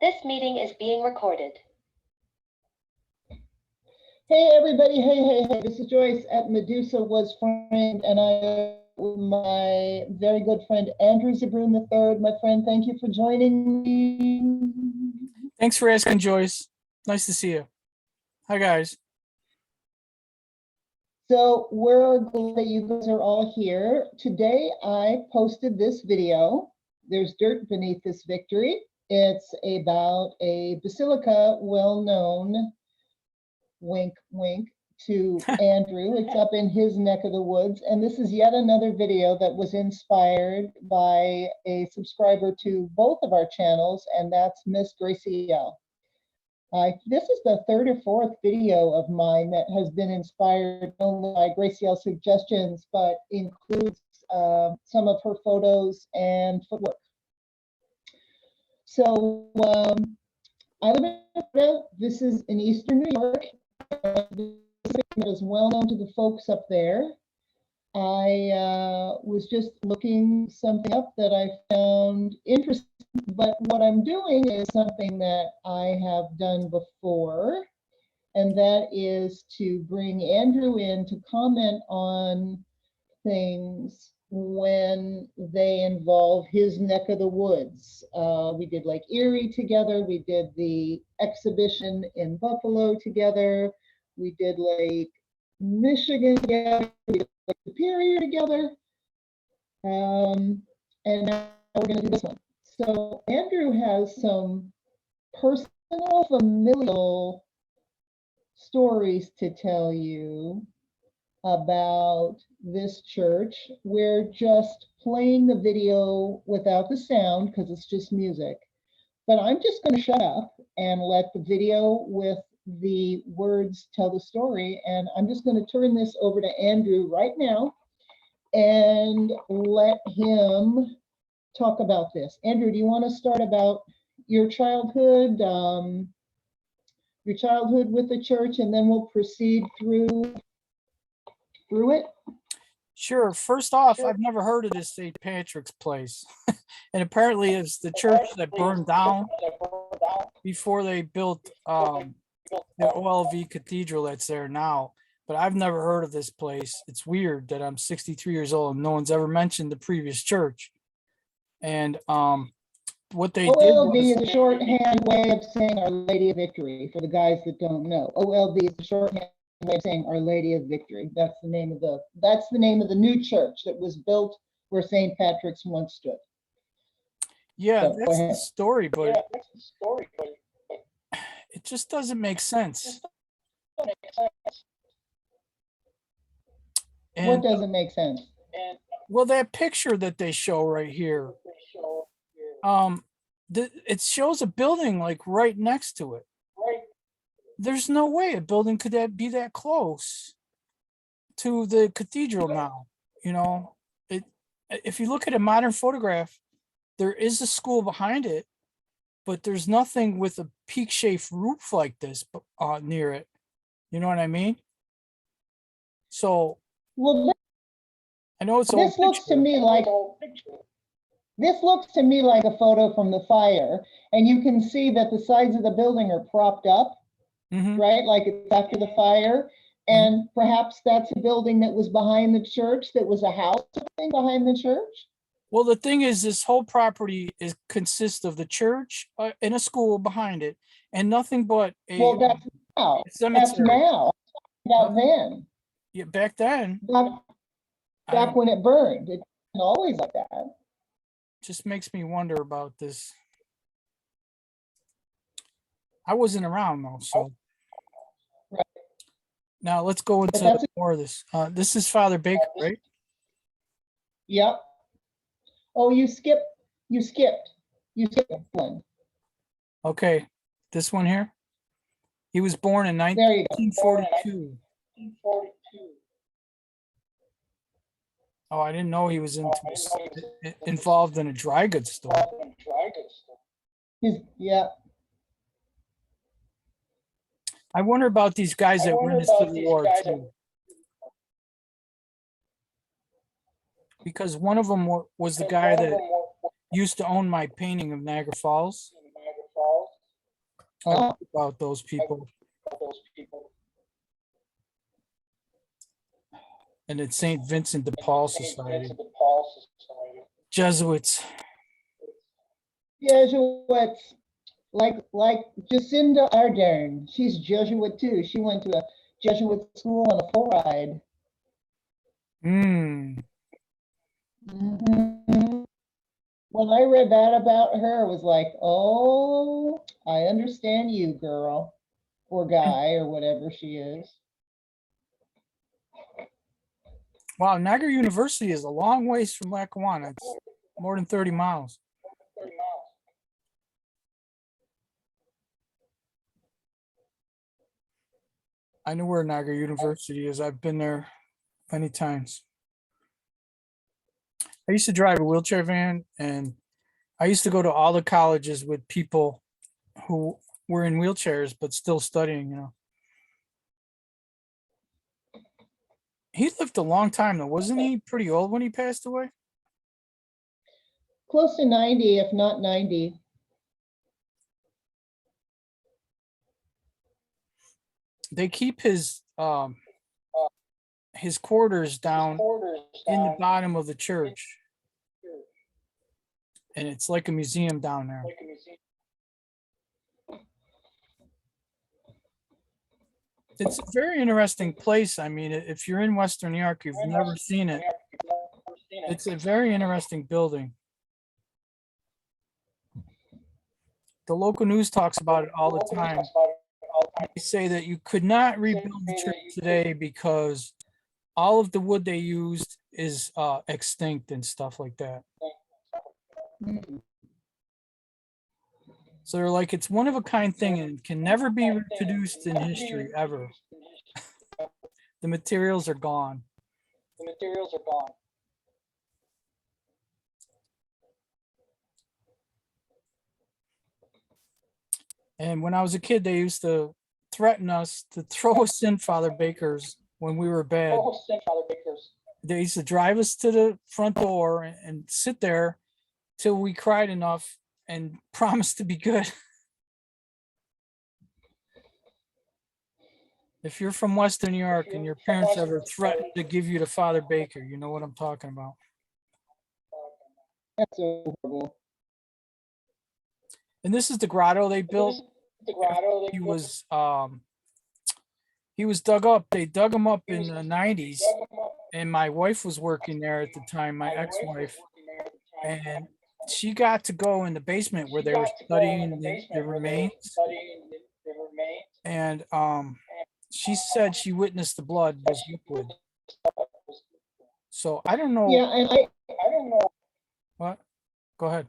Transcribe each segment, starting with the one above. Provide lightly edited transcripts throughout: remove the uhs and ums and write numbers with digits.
This meeting is being recorded. Hey everybody, hey, this is Joyce at Medusa Was Framed, and I with my very good friend Andrew Zebrun III. My friend, thank you for joining me. Thanks for asking, Joyce. Nice to see you. Hi, guys. So we're glad that you guys are all here. Today I posted this video. There's dirt beneath this victory. It's about a basilica well-known, wink, wink, to Andrew. It's up in his neck of the woods. And this is yet another video that was inspired by a subscriber to both of our channels, and that's Miss Graciel. This is the third or fourth video of mine that has been inspired not only by Graciel's suggestions, but includes some of her photos and footwork. So I live in Florida. This is in Eastern New York. It is well known to the folks up there. I was just looking something up that I found interesting, but what I'm doing is something that I have done before, and that is to bring Andrew in to comment on things when they involve his neck of the woods. We did Lake Erie together. We did the exhibition in Buffalo together. We did Lake Michigan together. We did Lake Superior together. And now we're going to do this one. So Andrew has some personal, familial stories to tell you about this church. We're just playing the video without the sound because it's just music. But I'm just going to shut up and let the video with the words tell the story. And I'm just going to turn this over to Andrew right now and let him talk about this. Andrew, do you want to start about your childhood with the church, and then we'll proceed through it? Sure. First off, I've never heard of this St. Patrick's place. And apparently it's the church that burned down before they built the OLV cathedral that's there now. But I've never heard of this place. It's weird that I'm 63 years old and no one's ever mentioned the previous church. And what they did OLV was, is a shorthand way of saying Our Lady of Victory for the guys that don't know. OLV is the shorthand way of saying Our Lady of Victory. That's the name of the new church that was built where St. Patrick's once stood. yeah, So, that's the story, but it just doesn't make sense. And, what doesn't make sense? well, that picture that they show right here, it shows a building like right next to it. There's no way a building could be that close to the cathedral now. You know, if you look at a modern photograph, there is a school behind it, but there's nothing with a peak-shaped roof like this near it. You know what I mean? So, Well, I know it's this looks to me like a photo from the fire, and you can see that the sides of the building are propped up, right? Like it's after the fire, and perhaps that's a building that was behind the church, that was a house behind the church. Well, the thing is, this whole property consists of the church and a school behind it, and nothing but a that's now. cemetery. That's now. Not then. Yeah, back then. Back when it burned, it wasn't always like that. Just makes me wonder about this. I wasn't around though, so. Right. Now let's go into more of this. This is Father Baker, right? Yep. Oh, you skipped one. Okay, this one here. He was born in 1942. Oh, I didn't know he was involved in a dry goods store. Yeah. I wonder about these guys that went into the war too. Because one of them was the guy that used to own my painting of Niagara Falls. I Oh. read about those people. And it's St. Vincent de Paul Society. Jesuits. Jesuits, like Jacinda Ardern. She's Jesuit too. She went to a Jesuit school on a full ride. Mm. Mhm. When I read that about her, I was like, oh, I understand you, girl, or guy, or whatever she is. Wow, Niagara University is a long ways from Lackawanna. It's more than 30 miles. I know where Niagara University is. I've been there many times. I used to drive a wheelchair van, and I used to go to all the colleges with people who were in wheelchairs but still studying, you know. He lived a long time though, wasn't he pretty old when he passed away? Close to 90, if not 90. They keep his quarters down in the bottom of the church. And it's like a museum down there. It's a very interesting place. I mean, if you're in Western New York, you've never seen it. It's a very interesting building. The local news talks about it all the time. They say that you could not rebuild the church today because all of the wood they used is extinct and stuff like that. Mm. So they're like, it's one of a kind thing and can never be reproduced in history ever. The materials are gone. And when I was a kid, they used to threaten us to throw us in Father Baker's when we were bad. They used to drive us to the front door and sit there till we cried enough and promised to be good. If you're from Western New York and your parents ever threatened to give you to Father Baker, you know what I'm talking about. That's so horrible. And this is the grotto they built. He was dug up. They dug him up in the 90s. And my wife was working there at the time, my ex-wife. And she got to go in the basement where they were studying the remains. And she said she witnessed the blood was liquid. So I don't know. Yeah, and I don't know. What? Go ahead.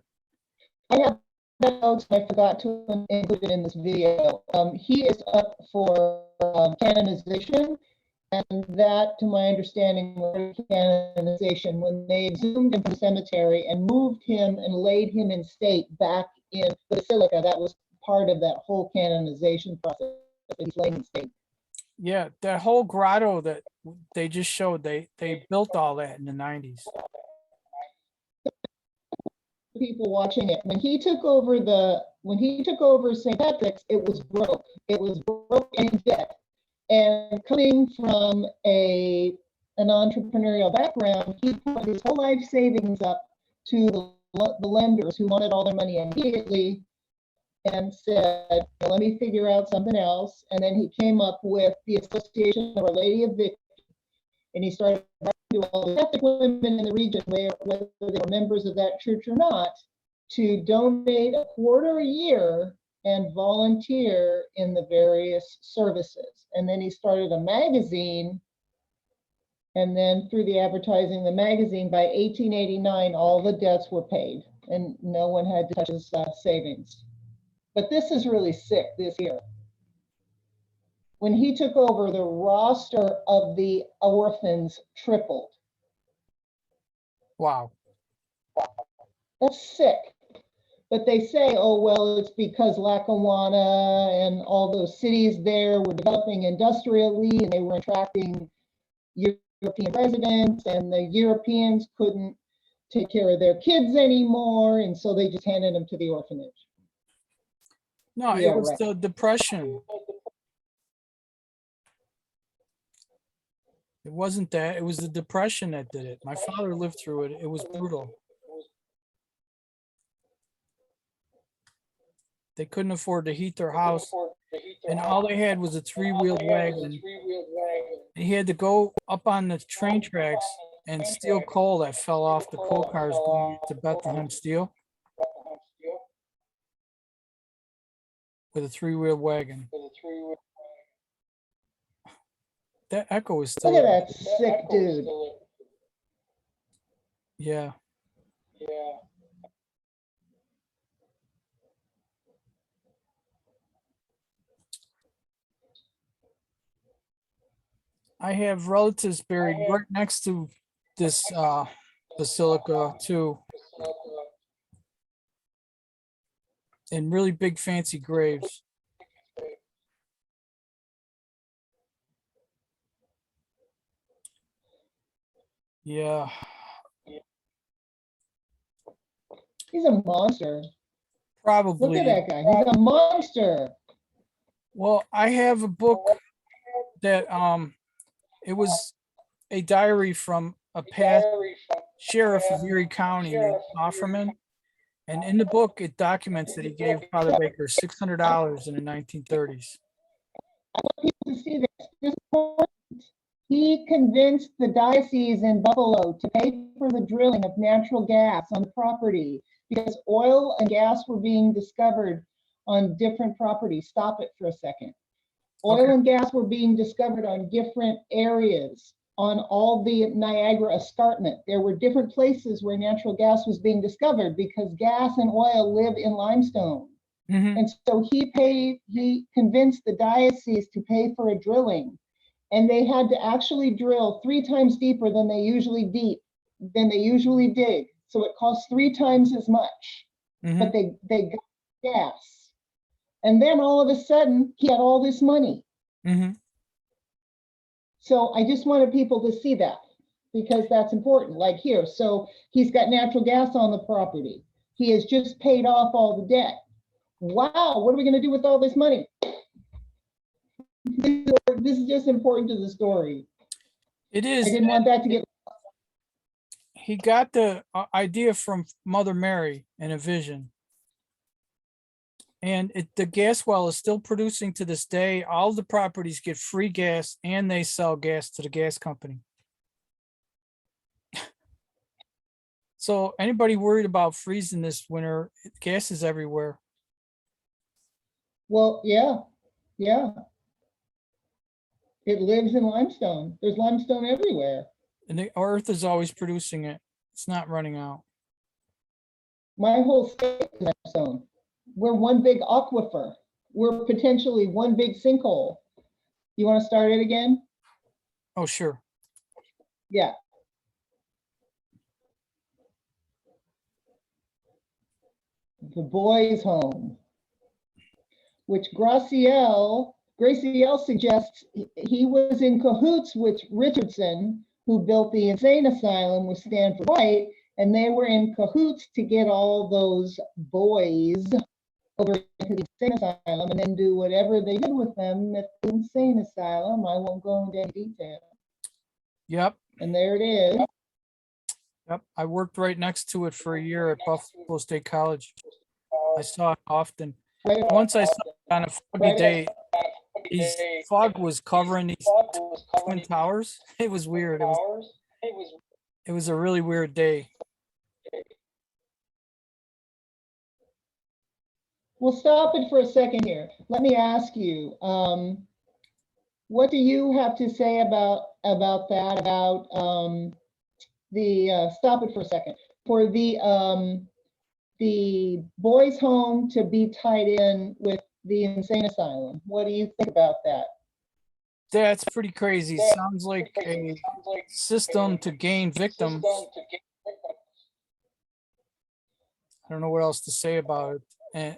I have notes. I forgot to include it in this video. He is up for canonization, and that, to my understanding, was canonization when they exhumed him from the cemetery and moved him and laid him in state back in the basilica. That was part of that whole canonization process. He's laying in state. Yeah, that whole grotto that they just showed, they built all that in the 90s. People watching it, when he took over St. Patrick's, it was broke. It was broke and in debt. And coming from an entrepreneurial background, he put his whole life savings up to the lenders who wanted all their money immediately and said, well, let me figure out something else. And then he came up with the Association of Our Lady of Victory, and he started to all the Catholic women in the region, whether they were members of that church or not, to donate a quarter a year and volunteer in the various services. And then he started a magazine, and then through the advertising of the magazine, by 1889, all the debts were paid and no one had to touch his savings. But this is really sick this year. When he took over, the roster of the orphans tripled. Wow. That's sick. But they say, oh, well, it's because Lackawanna and all those cities there were developing industrially and they were attracting European residents, and the Europeans couldn't take care of their kids anymore, and so they just handed them to the orphanage. No, Yeah, it was right. the Depression. It wasn't that. It was the Depression that did it. My father lived through it. It was brutal. They couldn't afford to heat their house, and all they had was a three-wheeled wagon. And he had to go up on the train tracks and steal coal that fell off the coal cars going to Bethlehem Steel with a three-wheeled wagon. That echo is still Look at there. that sick dude. Yeah. I have relatives buried right next to this basilica too, in really big fancy graves. Yeah. He's a monster. Look Probably. at that guy. He's a monster. Well, I have a book that it was a diary from a past sheriff of Erie County named Offerman. And in the book, it documents that he gave Father Baker $600 in the 1930s. To see this. He convinced the diocese in Buffalo to pay for the drilling of natural gas on the property because oil and gas were being discovered on different properties. Stop it for a second. Oil Okay. and gas were being discovered on different areas on all the Niagara escarpment. There were different places where natural gas was being discovered because gas and oil live in limestone. Mhm. And so he convinced the diocese to pay for a drilling. And they had to actually drill 3 times deeper than they usually dig. So it cost 3 times as much, but Mhm. they got gas. And then all of a sudden, he had all this money. Mhm. So I just wanted people to see that because that's important. Like here, so he's got natural gas on the property. He has just paid off all the debt. Wow, what are we going to do with all this money? This is just important to the story. It I is. didn't want that to get. He got the idea from Mother Mary in a vision. And the gas well is still producing to this day. All the properties get free gas and they sell gas to the gas company. So anybody worried about freezing this winter, gas is everywhere. Well, yeah. It lives in limestone. There's limestone everywhere. And the earth is always producing it. It's not running out. My whole state is limestone. We're one big aquifer. We're potentially one big sinkhole. You want to start it again? Oh, sure. Yeah. The boys' home, which Graciel suggests he was in cahoots with Richardson, who built the insane asylum with Stanford White, and they were in cahoots to get all those boys over to the insane asylum and then do whatever they did with them at the insane asylum. I won't go into any detail. Yep. And there it is. Yep. I worked right next to it for a year at Buffalo State College. I saw it often. Once I saw it on a foggy day, these fog was covering these twin towers. It was weird. It was a really weird day. We'll stop it for a second here. Let me ask you, what do you have to say about that? About the stop it for a second for the boys' home to be tied in with the insane asylum. What do you think about that? That's pretty crazy. Sounds like a system to gain victims. I don't know what else to say about it.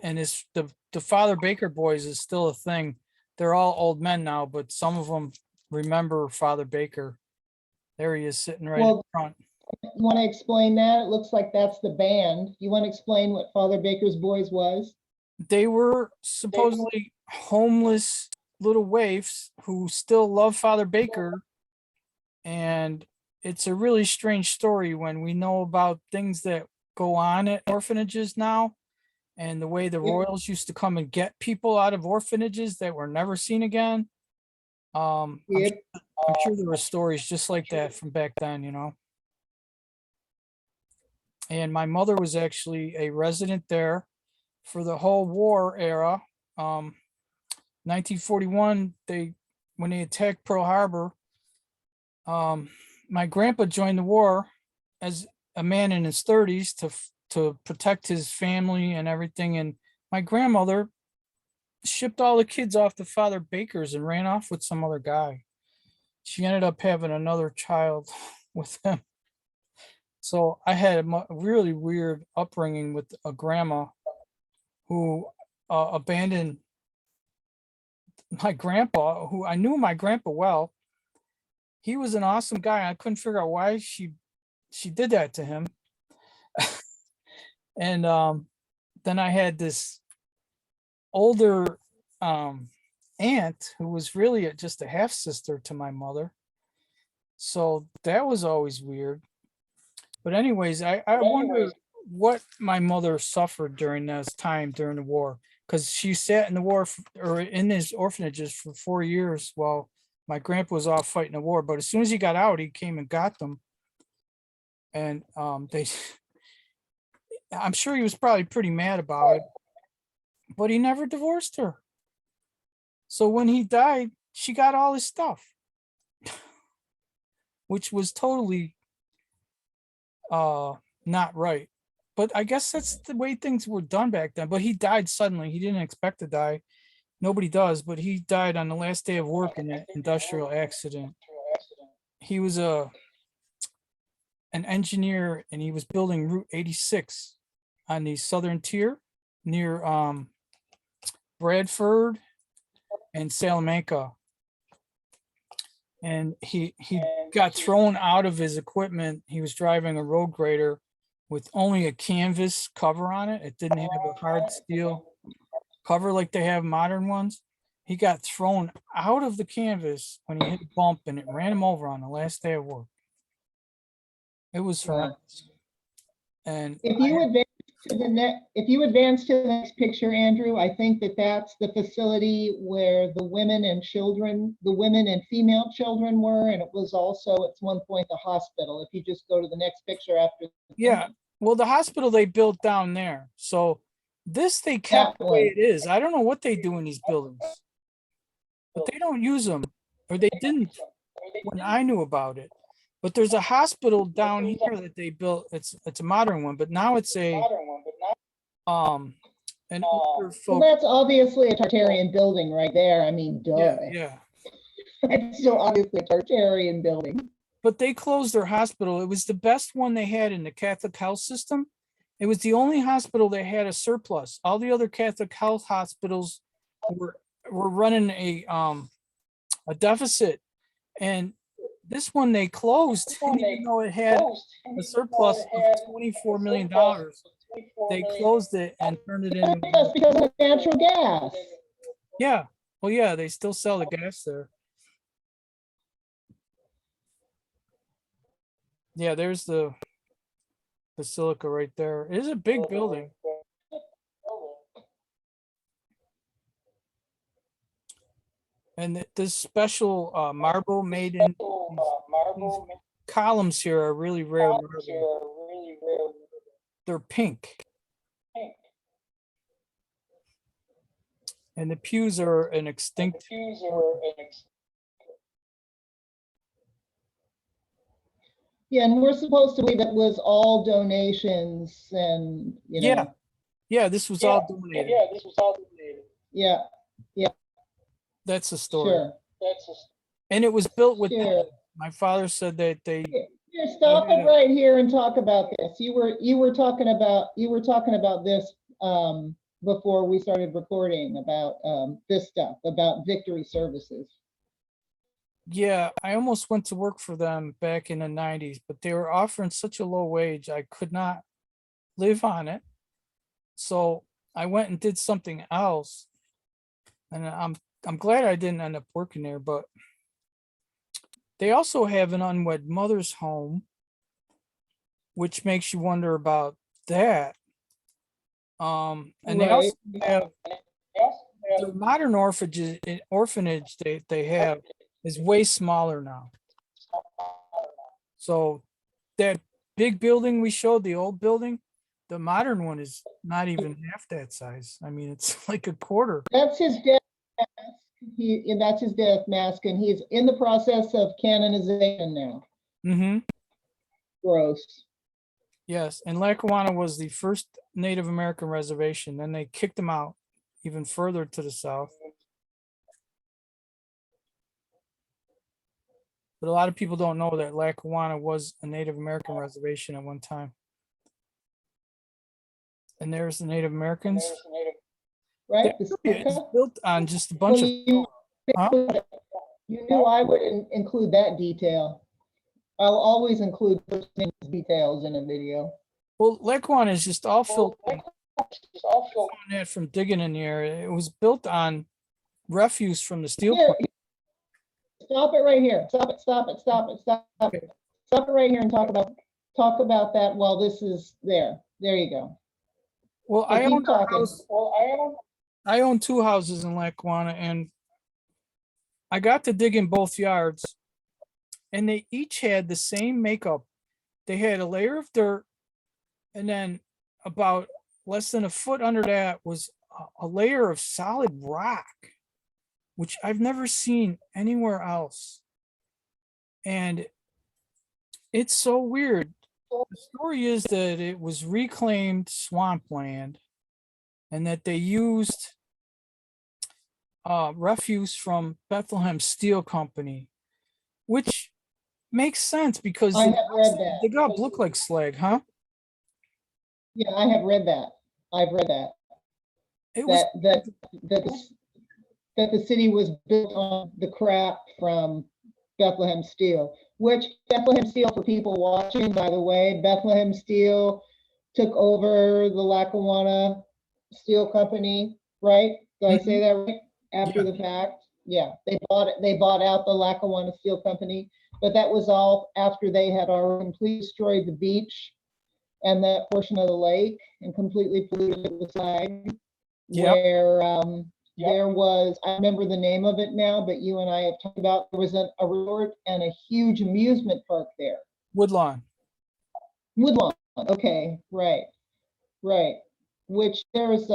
And it's the Father Baker boys is still a thing. They're all old men now, but some of them remember Father Baker. There he is sitting right in front. You want to explain that? It looks like that's the band. You want to explain what Father Baker's Boys was? they were supposedly homeless little waifs who still love Father Baker. And it's a really strange story when we know about things that go on at orphanages now, and the way the Yep. royals used to come and get people out of orphanages that were never seen again. Yep. I'm sure there were stories just like that from back then, you know. And my mother was actually a resident there for the whole war era. 1941, when they attacked Pearl Harbor, my grandpa joined the war as a man in his 30s to protect his family and everything. And my grandmother shipped all the kids off to Father Baker's and ran off with some other guy. She ended up having another child with him. So I had a really weird upbringing with a grandma who abandoned my grandpa, who I knew my grandpa well. He was an awesome guy. I couldn't figure out why she did that to him. And then I had this older aunt who was really just a half sister to my mother. So that was always weird. But anyways, I wonder what my mother suffered during this time during the war, because she sat in the war or in these orphanages for 4 years while my grandpa was off fighting the war. But as soon as he got out, he came and got them. And I'm sure he was probably pretty mad about it, but he never divorced her. So when he died, she got all his stuff, which was totally not right. But I guess that's the way things were done back then. But he died suddenly. He didn't expect to die. Nobody does, but he died on the last day of work in an industrial accident. He was an engineer, and he was building Route 86 on the southern tier near Bradford and Salamanca. And he got thrown out of his equipment. He was driving a road grader with only a canvas cover on it. It didn't have a hard steel cover like they have modern ones. He got thrown out of the canvas when he hit a bump, and it ran him over on the last day of work. It was horrendous. And If you advance to the next picture, Andrew, I think that's the facility where the women and female children were, and it was also at one point the hospital. If you just go to the next picture after. Yeah, well, the hospital they built down there. So this they kept the way it is. I don't know what they do in these buildings, but they don't use them, or they didn't when I knew about it. But there's a hospital down here that they built. It's a modern one, but now it's an older Well, folk. that's obviously a Tartarian building right there. I mean, duh. Yeah. It's still obviously a Tartarian building. But they closed their hospital. It was the best one they had in the Catholic health system. It was the only hospital that had a surplus. All the other Catholic health hospitals were running a deficit, and this one they closed, even though it had a surplus of $24 million. They closed it and turned it into. That's because of natural gas. Yeah. Well, yeah, they still sell the gas there. Yeah, there's the basilica right there. It is a big building. And this special marble made in these columns here are really rare marble. They're pink. And the pews are an extinct. Yeah, and we're supposed to believe it was all donations and, you know. Yeah, this was all donated. Yeah. That's the story. Sure. And it was built with. Sure. My father said that they. Here, stop it right here and talk about this. You were talking about this before we started recording about this stuff about victory services. Yeah, I almost went to work for them back in the 90s, but they were offering such a low wage, I could not live on it. So I went and did something else, and I'm glad I didn't end up working there. But they also have an unwed mother's home, which makes you wonder about that. And they also have the modern orphanage they have is way smaller now. So that big building we showed, the old building, the modern one is not even half that size. I mean, it's like a quarter. That's his death mask. And that's his death mask, and he's in the process of canonization now. Mm-hmm. Gross. Yes, and Lackawanna was the first Native American reservation. Then they kicked them out even further to the south. But a lot of people don't know that Lackawanna was a Native American reservation at one time. And there's the Native Americans. Right? That area is built on just a bunch of. Huh? You knew I would include that detail. I'll always include First Nations details in a video. Well, Lackawanna is just all filled in. That from digging in the area. It was built on refuse from the steel plant. Stop it right here. Stop it, stop it, stop it, stop it. Okay. Stop it right here and talk about that while this is there. There you go. Well, So I keep own a talking. house. I own 2 houses in Lackawanna, and I got to dig in both yards, and they each had the same makeup. They had a layer of dirt, and then about less than a foot under that was a layer of solid rock, which I've never seen anywhere else. And it's so weird. The story is that it was reclaimed swampland and that they used refuse from Bethlehem Steel Company, which makes sense because I have read that. the job looked like slag, huh? Yeah, I have read that. I've read that. It was That the city was built on the crap from Bethlehem Steel, which Bethlehem Steel, for people watching, by the way, Bethlehem Steel took over the Lackawanna Steel Company, right? Did I say that right? After the fact? Yeah, they bought out the Lackawanna Steel Company, but that was all after they had already completely destroyed the beach and that portion of the lake and completely polluted it with slag. Yep. Where there was, I remember the name of it now, but you and I have talked about, there was a resort and a huge amusement park there. Woodlawn. Woodlawn, okay, right. Which there's,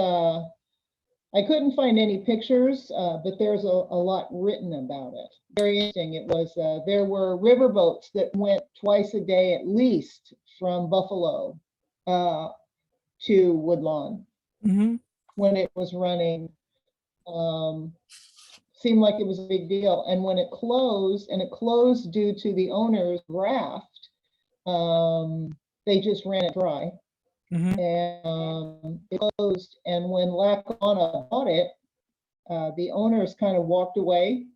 I couldn't find any pictures, but there's a lot written about it. Very interesting. It was, there were river boats that went twice a day at least from Buffalo to Woodlawn. Mm-hmm. When it was running. Seemed like it was a big deal. And when it closed, and it closed due to the owner's graft, they just ran it dry. Mm-hmm. And it closed. And when Lackawanna bought it, the owners kind of walked away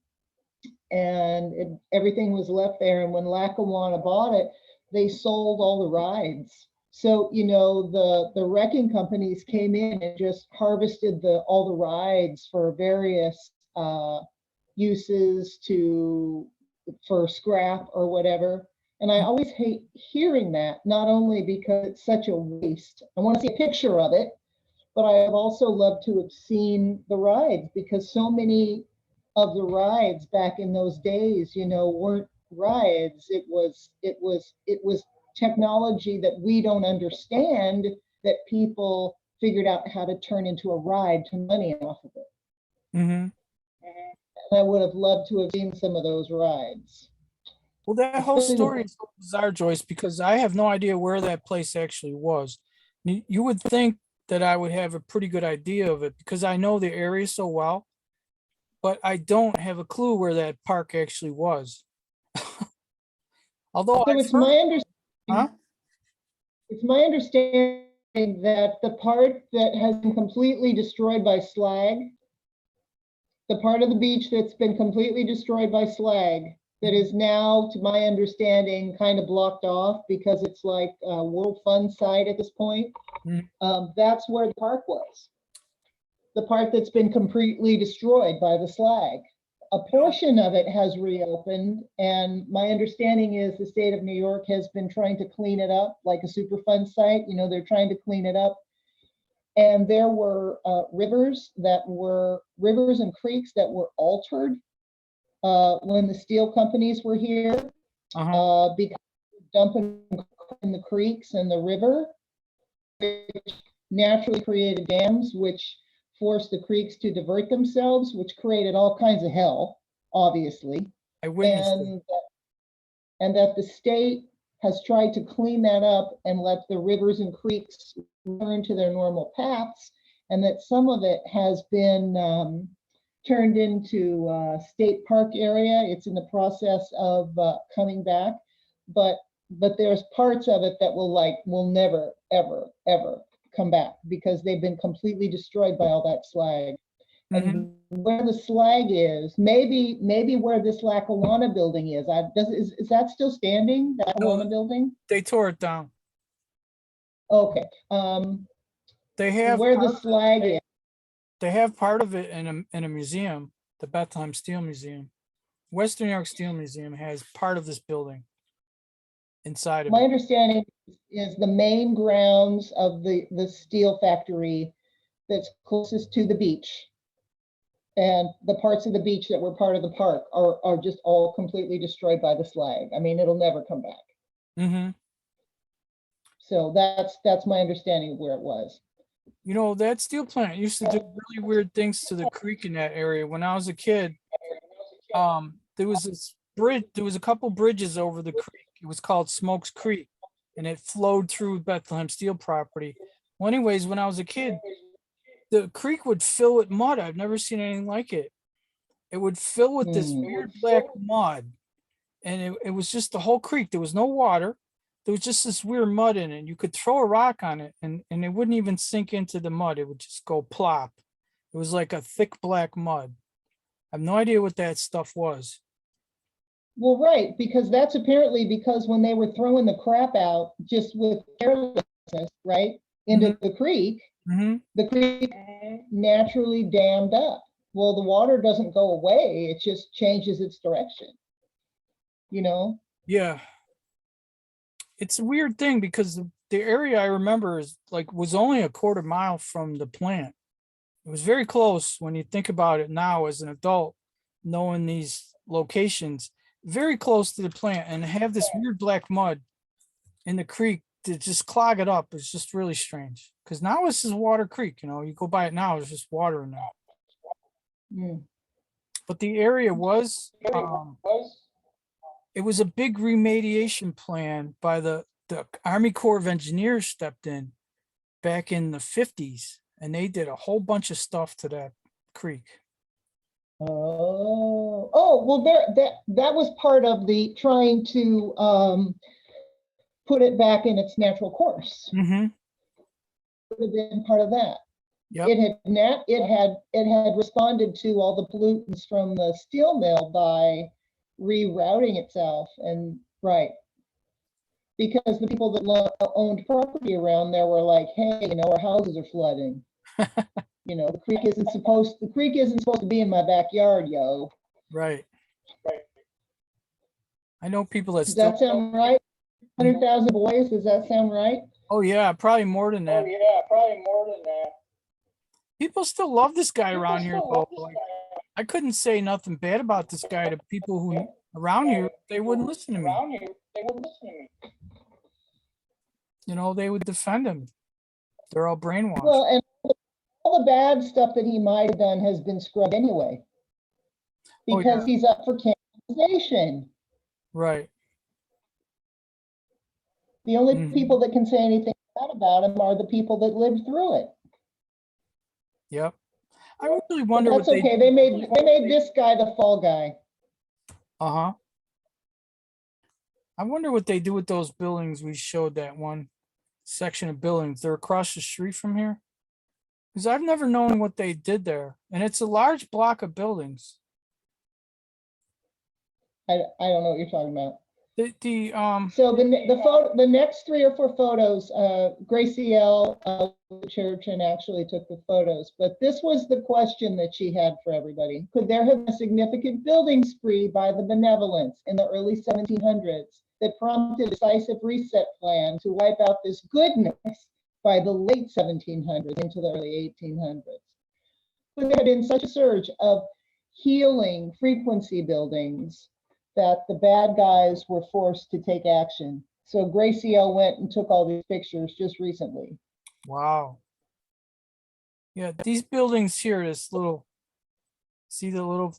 and everything was left there. And when Lackawanna bought it, they sold all the rides. So, you know, the wrecking companies came in and just harvested all the rides for various uses for scrap or whatever. And I always hate hearing that, not only because it's such a waste. I want to see a picture of it, but I have also loved to have seen the rides because so many of the rides back in those days, you know, weren't rides. It was technology that we don't understand that people figured out how to turn into a ride to money off of it. Mm-hmm. And I would have loved to have seen some of those rides. Well, that whole story is so bizarre, Joyce, because I have no idea where that place actually was. You would think that I would have a pretty good idea of it because I know the area so well, but I don't have a clue where that park actually was. Although so it's my understanding. Huh? It's my understanding that the part that has been completely destroyed by slag, the part of the beach that's been completely destroyed by slag, that is now, to my understanding, kind of blocked off because it's like a World Fund site at this point. Mhm. That's where the park was. the part that's been completely destroyed by the slag. A portion of it has reopened, and my understanding is the state of New York has been trying to clean it up like a Superfund site. You know, they're trying to clean it up. And there were rivers and creeks that were altered when the steel companies were here, because dumping in the creeks and the river, which naturally created dams, which forced the creeks to divert themselves, which created all kinds of hell, obviously. I witnessed it. And that the state has tried to clean that up and let the rivers and creeks return to their normal paths, and that some of it has been turned into a state park area. It's in the process of coming back, but there's parts of it that will never, ever, ever come back because they've been completely destroyed by all that slag. And where the slag is, maybe where this Lackawanna building is, is that still standing, that Lackawanna building? They tore it down. Okay. They have where the slag is. They have part of it in a museum, the Bethlehem Steel Museum. Western New York Steel Museum has part of this building inside of My it. understanding is the main grounds of the steel factory that's closest to the beach, and the parts of the beach that were part of the park are just all completely destroyed by the slag. I mean, it'll never come back. So that's my understanding of where it was. You know, that steel plant used to do really weird things to the creek in that area. When I was a kid, there was this bridge, there was a couple bridges over the creek. It was called Smokes Creek, and it flowed through Bethlehem Steel property. Well, anyways, when I was a kid, the creek would fill with mud. I've never seen anything like it. It would fill with this weird black mud, and it was just the whole creek. There was no water. There was just this weird mud in it. You could throw a rock on it, and it wouldn't even sink into the mud. It would just go plop. It was like a thick black mud. I have no idea what that stuff was. Well, right, because that's apparently because when they were throwing the crap out just with carelessness, right, into the creek, the creek naturally dammed up. Well, the water doesn't go away, it just changes its direction, you know? Yeah. It's a weird thing because the area I remember was only a quarter mile from the plant. It was very close when you think about it now as an adult, knowing these locations, very close to the plant, and have this weird black mud in the creek to just clog it up. It's just really strange because now this is Water Creek. You know, you go by it now, there's just water in there. But the area was, it was a big remediation plan by the Army Corps of Engineers stepped in back in the 50s, and they did a whole bunch of stuff to that creek. Well, that was part of the trying to put it back in its natural course. Would have been part of that. Yep. It had responded to all the pollutants from the steel mill by rerouting itself, and right, because the people that owned property around there were like, hey, you know, our houses are flooding. You know, the creek isn't supposed to be in my backyard, yo. Right. I know people that Does that sound right? 100,000 boys, does that sound right? Oh yeah, probably more than that. People still love this guy around here though. Like, I couldn't say nothing bad about this guy to people who around here. They wouldn't listen to me. You know, they would defend him. They're all brainwashed. Well, and all the bad stuff that he might have done has been scrubbed anyway, because he's up for canonization. Right. The only people that can say anything bad about him are the people that lived through it. Yep. I really wonder what okay. They made this guy the fall guy. I wonder what they do with those buildings. We showed that one section of buildings. They're across the street from here. Because I've never known what they did there. And it's a large block of buildings. I don't know what you're talking about. So the next 3 or 4 photos, Graciel of the church and actually took the photos. But this was the question that she had for everybody. Could there have been a significant building spree by the benevolence in the early 1700s that prompted a decisive reset plan to wipe out this goodness by the late 1700s into the early 1800s? Could there have been such a surge of healing frequency buildings that the bad guys were forced to take action? So Graciel went and took all these pictures just recently. Wow. Yeah, these buildings here, this little, see the little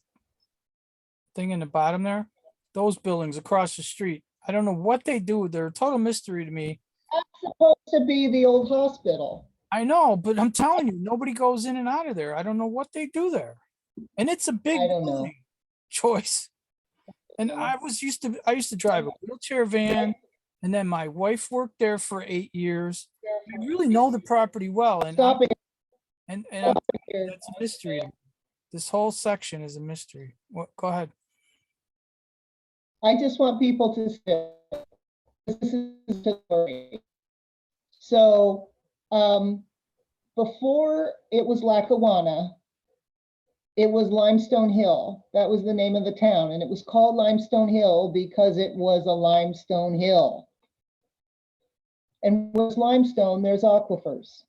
thing in the bottom there? Those buildings across the street. I don't know what they do. They're a total mystery to me. That's supposed to be the old hospital. I know, but I'm telling you, nobody goes in and out of there. I don't know what they do there. And it's a big I don't know. building. Choice. And I used to drive a wheelchair van, and then my wife worked there for 8 years. I really know the property well, and Stop it. that's a mystery. This whole section is a mystery. What? Go ahead. I just want people to say this is the story. So before it was Lackawanna, it was Limestone Hill. That was the name of the town. And it was called Limestone Hill because it was a limestone hill. And with limestone, there's aquifers.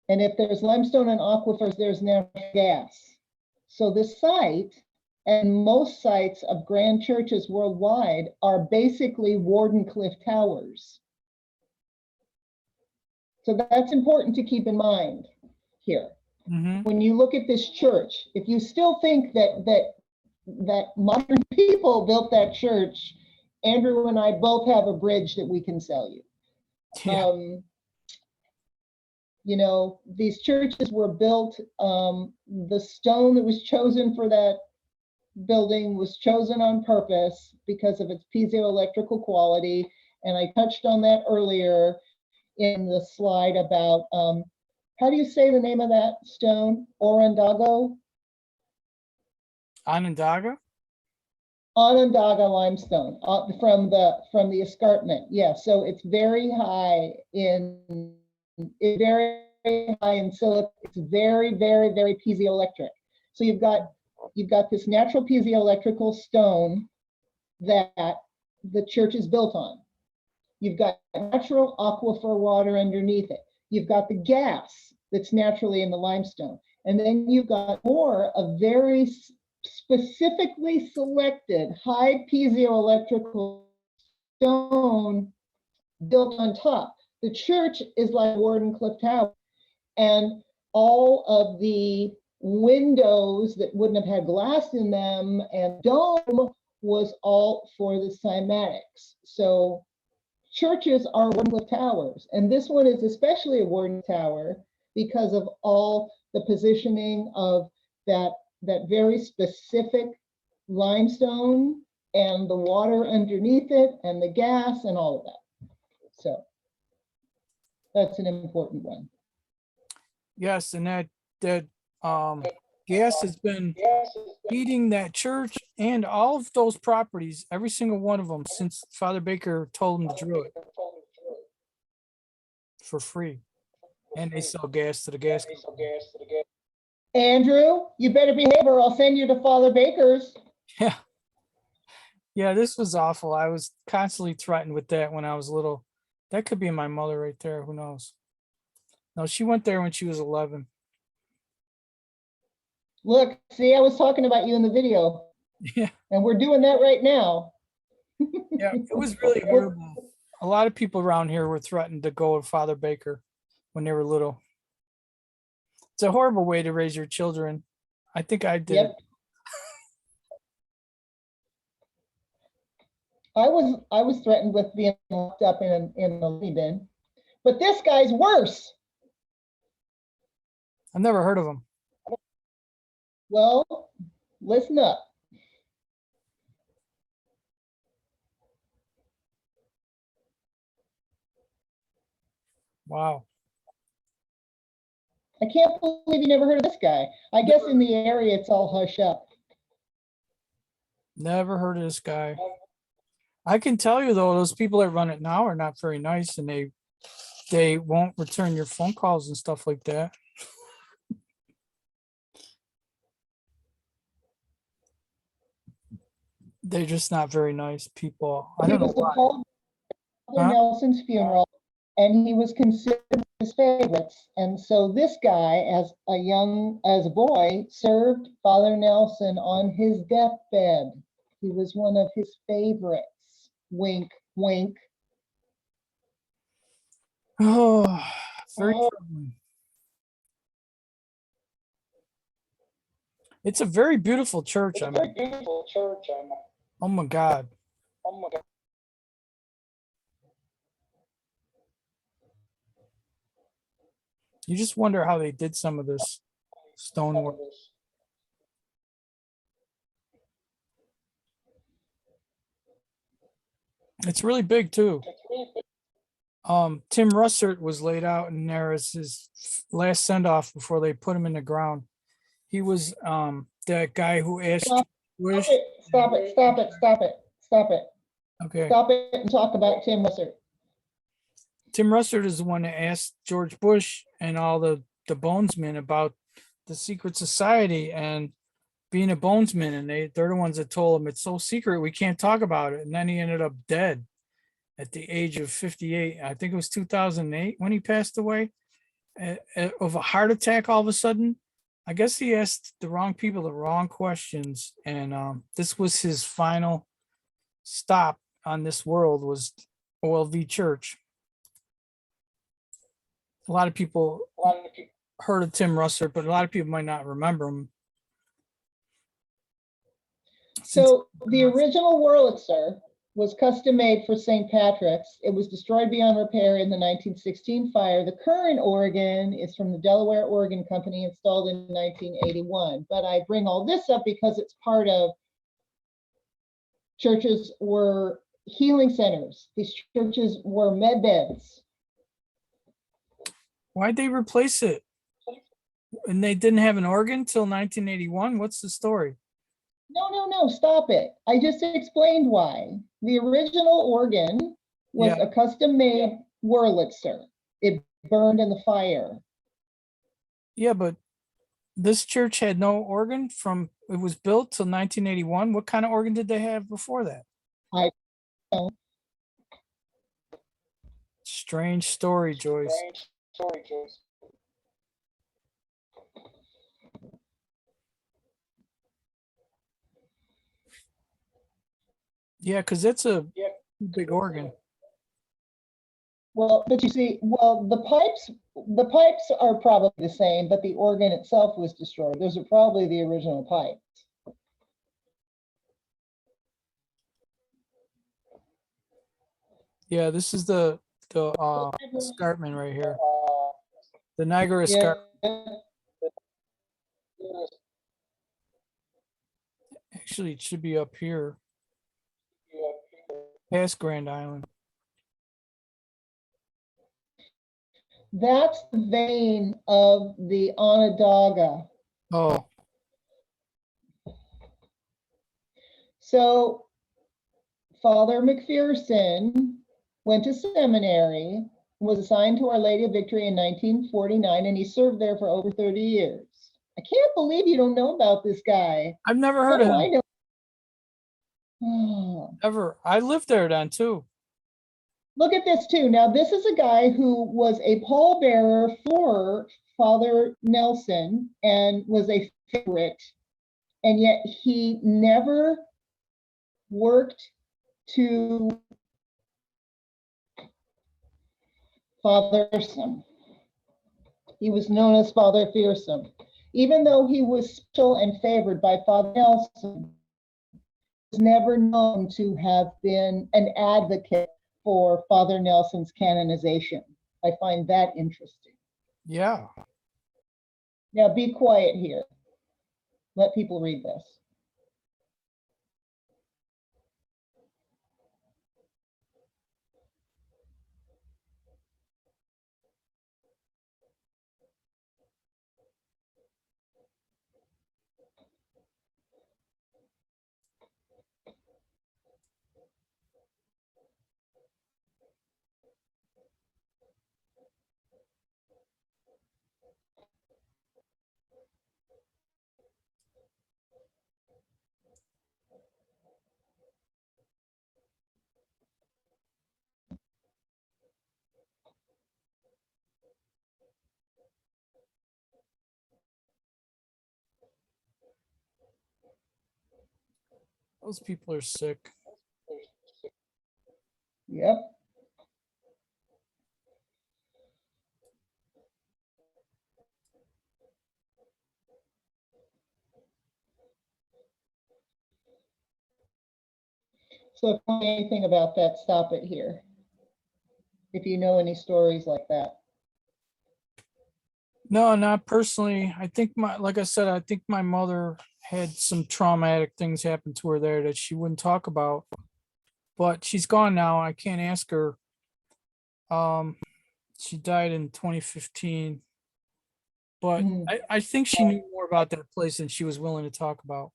And if there's limestone and aquifers, there's natural gas. So this site and most sites of grand churches worldwide are basically Wardenclyffe towers. So that's important to keep in mind here. Mm-hmm. When you look at this church, if you still think that modern people built that church, Andrew and I both have a bridge that we can sell you. Yeah. You know, these churches were built, the stone that was chosen for that building was chosen on purpose because of its piezoelectrical quality. And I touched on that earlier in the slide about, how do you say the name of that stone? Onondaga? Onondaga? Onondaga limestone from the escarpment. Yeah, so it's very high in silica. It's very, very, very piezoelectric. So you've got this natural piezoelectrical stone that the church is built on. You've got natural aquifer water underneath it. You've got the gas that's naturally in the limestone. And then you've got more of very specifically selected high piezoelectrical stone built on top. The church is like Wardenclyffe Tower, and all of the windows that wouldn't have had glass in them and dome was all for the cymatics. So churches are Wardenclyffe towers, and this one is especially a Warden tower because of all the positioning of that very specific limestone and the water underneath it and the gas and all of that. So that's an important one. Yes, and that gas has been heating that church and all of those properties, every single one of them, since Father Baker told him to drill it for free. And they sell gas to the gas company. Andrew, you better behave or I'll send you to Father Baker's. Yeah. Yeah, this was awful. I was constantly threatened with that when I was little. That could be my mother right there. Who knows? No, she went there when she was 11. Look, see, I was talking about you in the video. Yeah. And we're doing that right now. Yeah, it was really horrible. A lot of people around here were threatened to go with Father Baker when they were little. It's a horrible way to raise your children. I think I did. Yep. I was threatened with being locked up in the loony bin, but this guy's worse. I've never heard of him. Well, listen up. Wow. I can't believe you never heard of this guy. I guess in the area it's all hush up. Never heard of this guy. I can tell you though, those people that run it now are not very nice, and they won't return your phone calls and stuff like that. They're just not very nice people. I It don't know was the why. Paul Huh? Nelson's funeral, and he was considered his favorites. And so this guy, as a boy, served Father Nelson on his deathbed. He was one of his favorites. Wink, wink. Oh, very Oh. troubling. It's a very beautiful church. I mean, oh my God. You just wonder how they did some of this stonework. It's really big too. Tim Russert was laid out in there as his last send off before they put him in the ground. He was that guy who asked Stop Bush. it, stop it, stop it, stop it, stop it. Okay. Stop it and talk about Tim Russert. Tim Russert is the one that asked George Bush and all the bonesmen about the secret society and being a bonesman, and they're the ones that told him it's so secret we can't talk about it. And then he ended up dead at the age of 58. I think it was 2008 when he passed away of a heart attack all of a sudden. I guess he asked the wrong people the wrong questions, and this was his final stop on this world, was OLV Church. A lot of people heard of Tim Russert, but a lot of people might not remember him. So the original Wurlitzer was custom made for St. Patrick's. It was destroyed beyond repair in the 1916 fire. The current organ is from the Delaware Organ Company, installed in 1981. But I bring all this up because it's part of churches were healing centers. These churches were med beds. Why'd they replace it? And they didn't have an organ till 1981? What's the story? No, stop it. I just explained why. The original organ was Yeah. a custom-made Wurlitzer. It burned in the fire. Yeah, but this church had no organ from it was built till 1981. What kind of organ did they have before that? I don't know. Strange story, Joyce. Yeah, because it's a big organ. Well, but you see, the pipes are probably the same, but the organ itself was destroyed. Those are probably the original pipes. Yeah, this is the escarpment right here. The Niagara Yeah. Escarpment. Actually, it should be up here. Past Grand Island. That's the vein of the Onondaga. Oh, So Father McPherson went to seminary, was assigned to Our Lady of Victory in 1949, and he served there for over 30 years. I can't believe you don't know about this guy. I've never heard of Oh, I him. know. Oh. Ever. I lived there then too. Look at this too. Now, this is a guy who was a pallbearer for Father Nelson and was a favorite, and yet he never worked to Father Fearsome. He was known as Father Fearsome. Even though he was special and favored by Father Nelson, he was never known to have been an advocate for Father Nelson's canonization. I find that interesting. Yeah. Now be quiet here. Let people read this. Those people are sick. Yep. So if you know anything about that, stop it here. If you know any stories like that. No, not personally. I think like I said, I think my mother had some traumatic things happen to her there that she wouldn't talk about. But she's gone now. I can't ask her. She died in 2015. But Mhm. I think she knew more about that place than she was willing to talk about.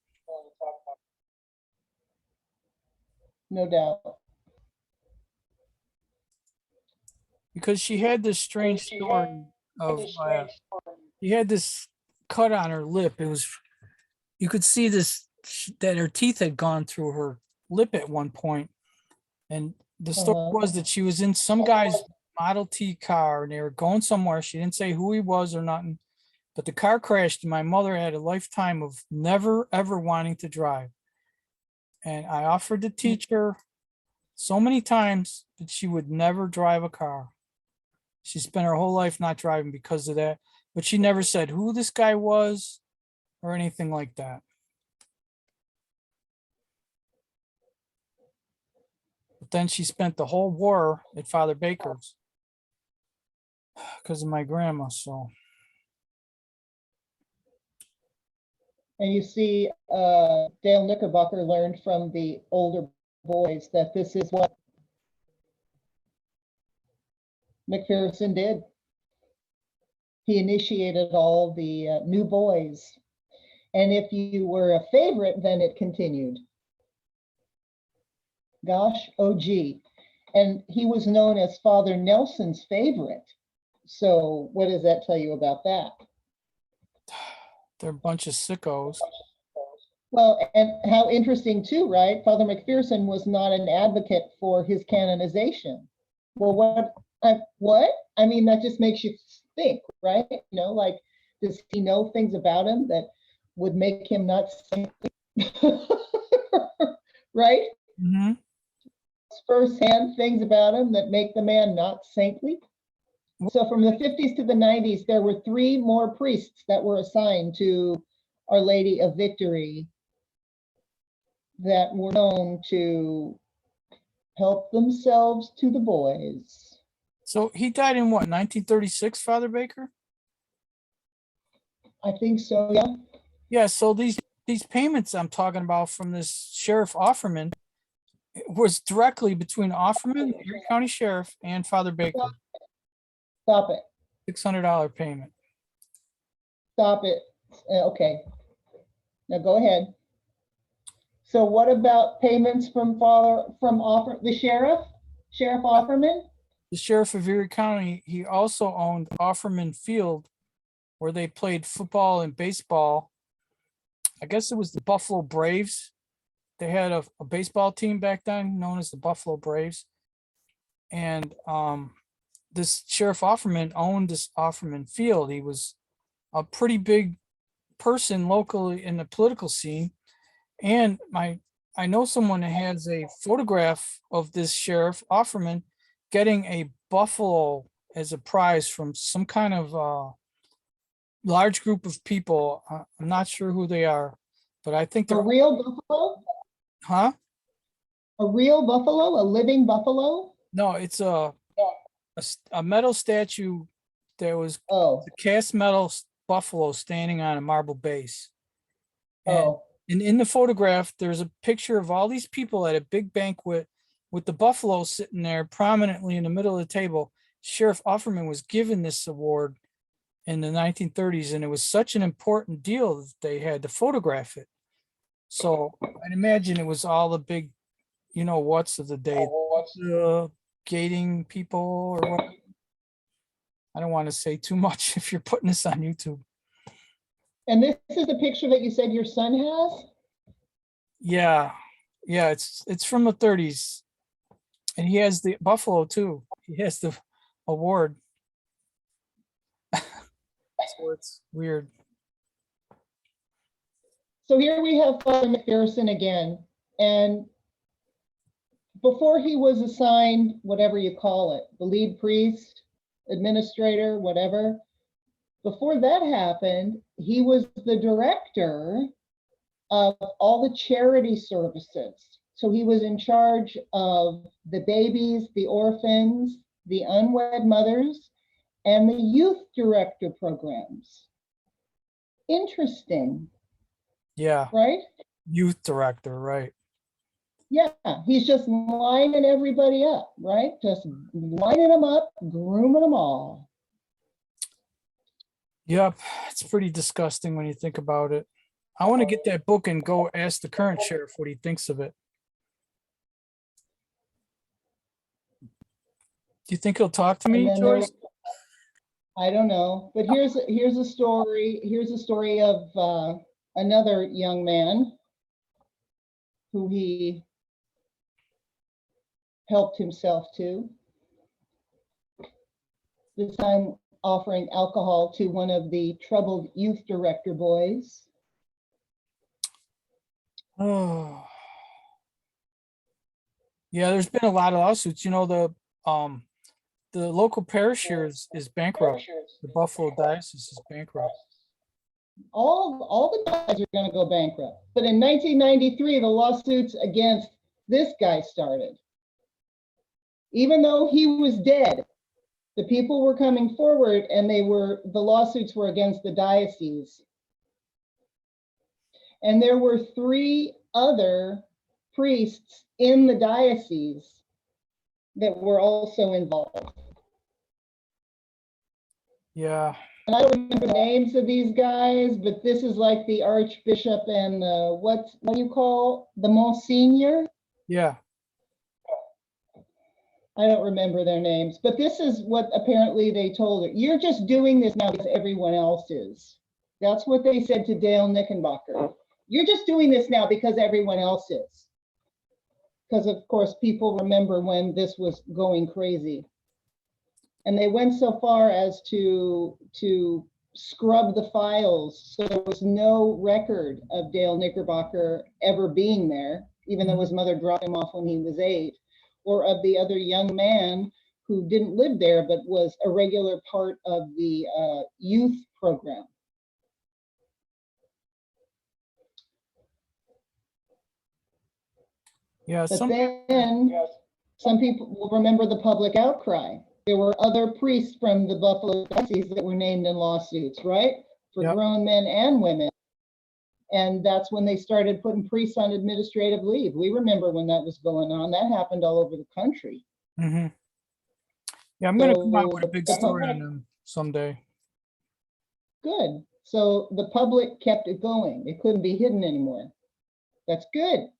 No doubt. Because she had this strange story of she had this cut on her lip. It was, you could see this that her teeth had gone through her lip at one point. And the story was that she was in some guy's Model T car and they were going somewhere. She didn't say who he was or nothing, but the car crashed and my mother had a lifetime of never ever wanting to drive. And I offered to teach her so many times that she would never drive a car. She spent her whole life not driving because of that, but she never said who this guy was or anything like that. But then she spent the whole war at Father Baker's because of my grandma. So And you see, Dale Knickerbocker learned from the older boys that this is what McPherson did. He initiated all the new boys. And if you were a favorite, then it continued. Gosh, oh gee. And he was known as Father Nelson's favorite. So what does that tell you about that? they're a bunch of sickos. Well, and how interesting too, right? Father McPherson was not an advocate for his canonization. Well, what? I mean, that just makes you think, right? You know, like, does he know things about him that would make him not saintly? Right? Mhm. Firsthand things about him that make the man not saintly. So from the 50s to the 90s, there were 3 more priests that were assigned to Our Lady of Victory that were known to help themselves to the boys. So he died in what, 1936, Father Baker? I think so, yeah. Yeah, so these payments I'm talking about from this Sheriff Offerman was directly between Offerman, the Erie County Sheriff, and Father Baker. Stop it. $600 payment. Stop it. Okay. Now go ahead. So what about payments from the sheriff? Sheriff Offerman? The Sheriff of Erie County, he also owned Offerman Field, where they played football and baseball. I guess it was the Buffalo Braves. They had a baseball team back then known as the Buffalo Braves. And this Sheriff Offerman owned this Offerman Field. He was a pretty big person locally in the political scene. And I know someone that has a photograph of this Sheriff Offerman getting a buffalo as a prize from some kind of large group of people. I'm not sure who they are, but I think A they're, real buffalo? huh? A real buffalo? A living buffalo? No, it's a metal statue that was Oh, a cast metal buffalo standing on a marble base. And oh. in the photograph, there's a picture of all these people at a big banquet with the buffalo sitting there prominently in the middle of the table. Sheriff Offerman was given this award in the 1930s, and it was such an important deal that they had to photograph it. So I'd imagine it was all the big, you know, what's of the day, gating people or what. I don't want to say too much if you're putting this on YouTube. And this is the picture that you said your son has? Yeah, it's from the 30s, and he has the buffalo too. He has the award. So it's weird. So here we have Father McPherson again, And before he was assigned, whatever you call it, the lead priest, administrator, whatever, before that happened, he was the director of all the charity services. So he was in charge of the babies, the orphans, the unwed mothers, and the youth director programs. Interesting, Yeah. right? Youth director, right. Yeah, he's just lining everybody up, right? Just lining them up, grooming them all. Yep. It's pretty disgusting when you think about it. I want to get that book and go ask the current sheriff what he thinks of it. Do you think he'll talk to me, And then there- Joyce? I don't know, but here's a story. Here's a story of another young man who he helped himself to. This time offering alcohol to one of the troubled youth director boys. Oh. Yeah, there's been a lot of lawsuits. You know, the local parish here is bankrupt. The Buffalo Diocese is bankrupt. All the guys are going to go bankrupt. But in 1993, the lawsuits against this guy started. Even though he was dead, the people were coming forward, and the lawsuits were against the diocese. And there were 3 other priests in the diocese that were also involved. Yeah. And I don't remember the names of these guys, but this is like the archbishop and what do you call the Monsignor? Yeah. I don't remember their names, but this is what apparently they told her. You're just doing this now because everyone else is. That's what they said to Dale Knickenbocker. You're just doing this now because everyone else is. Because of course, people remember when this was going crazy. And they went so far as to scrub the files. So there was no record of Dale Knickerbocker ever being there, even though his mother dropped him off when he was 8, or of the other young man who didn't live there, but was a regular part of the youth program. Yeah. But then some people will remember the public outcry. There were other priests from the Buffalo Diocese that were named in lawsuits, right? For Yep. grown men and women. And that's when they started putting priests on administrative leave. We remember when that was going on. That happened all over the country. Mm-hmm. Yeah, I'm gonna come out So with a big the story on public- them someday. Good. So the public kept it going. It couldn't be hidden anymore. That's good.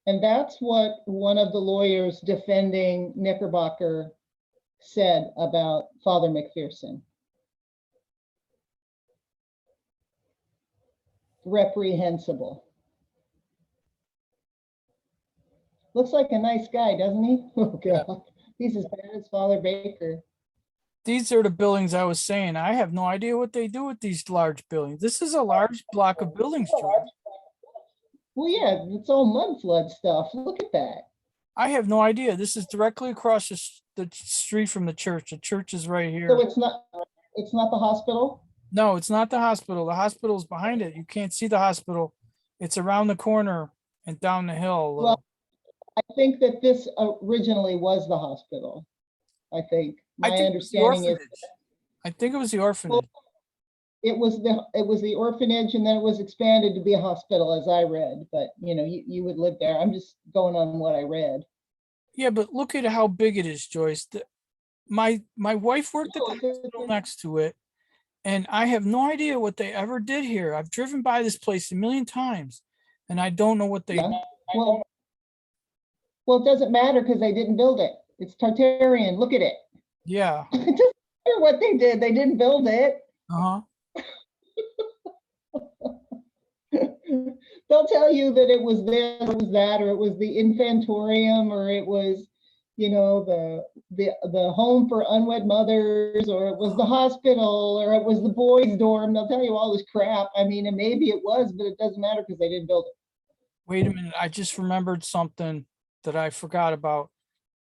And that's what one of the lawyers defending Knickerbocker said about Father McPherson. Reprehensible. Looks like a nice guy, doesn't he? Oh God, he's as bad as Father Baker. These are the buildings I was saying. I have no idea what they do with these large buildings. This is a large block of buildings, George. Well, yeah, it's all mud flood stuff. Look at that. I have no idea. This is directly across the street from the church. The church is right here. So it's not the hospital? No, it's not the hospital. The hospital's behind it. You can't see the hospital. It's around the corner and down the hill a little. Well, I think that this originally was the hospital. I think. My think it was the understanding is orphanage. I think it was the orphanage. it was the orphanage, and then it was expanded to be a hospital, as I read. But you know, you would live there. I'm just going on what I read. Yeah, but look at how big it is, Joyce. My wife worked at the hospital next to it, and I have no idea what they ever did here. I've driven by this place a million times, and I don't know what they. Yeah. Well, it doesn't matter because they didn't build it. It's Tartarian. Look at it. Yeah. It doesn't matter what they did. They didn't build it. Uh-huh. They'll tell you that it was this, or it was that, or it was the infantorium, or it was, you know, the home for unwed mothers, or it was the hospital, or it was the boys' dorm. They'll tell you all this crap. I mean, and maybe it was, but it doesn't matter because they didn't build it. Wait a minute, I just remembered something that I forgot about.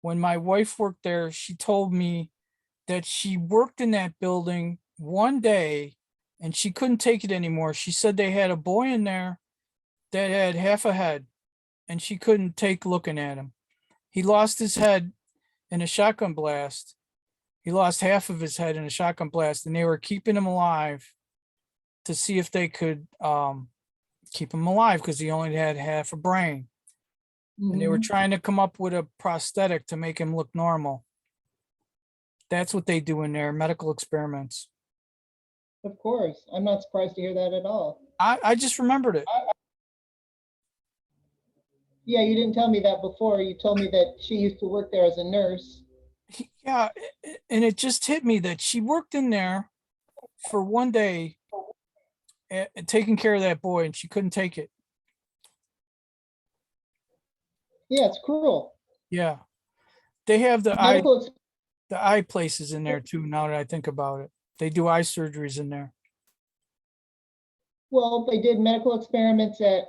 When my wife worked there, she told me that she worked in that building one day and she couldn't take it anymore. She said they had a boy in there that had half a head and she couldn't take looking at him. He lost his head in a shotgun blast. He lost half of his head in a shotgun blast, and they were keeping him alive to see if they could keep him alive because he only had half a brain. And they were Mhm. trying to come up with a prosthetic to make him look normal. That's what they do in their medical experiments. Of course. I'm not surprised to hear that at all. I just remembered it. Yeah, you didn't tell me that before. You told me that she used to work there as a nurse. Yeah, and it just hit me that she worked in there for one day, taking care of that boy, and she couldn't take it. Yeah, it's cruel. Yeah, they have Medical ex- the eye places in there too. Now that I think about it, they do eye surgeries in there. well, they did medical experiments at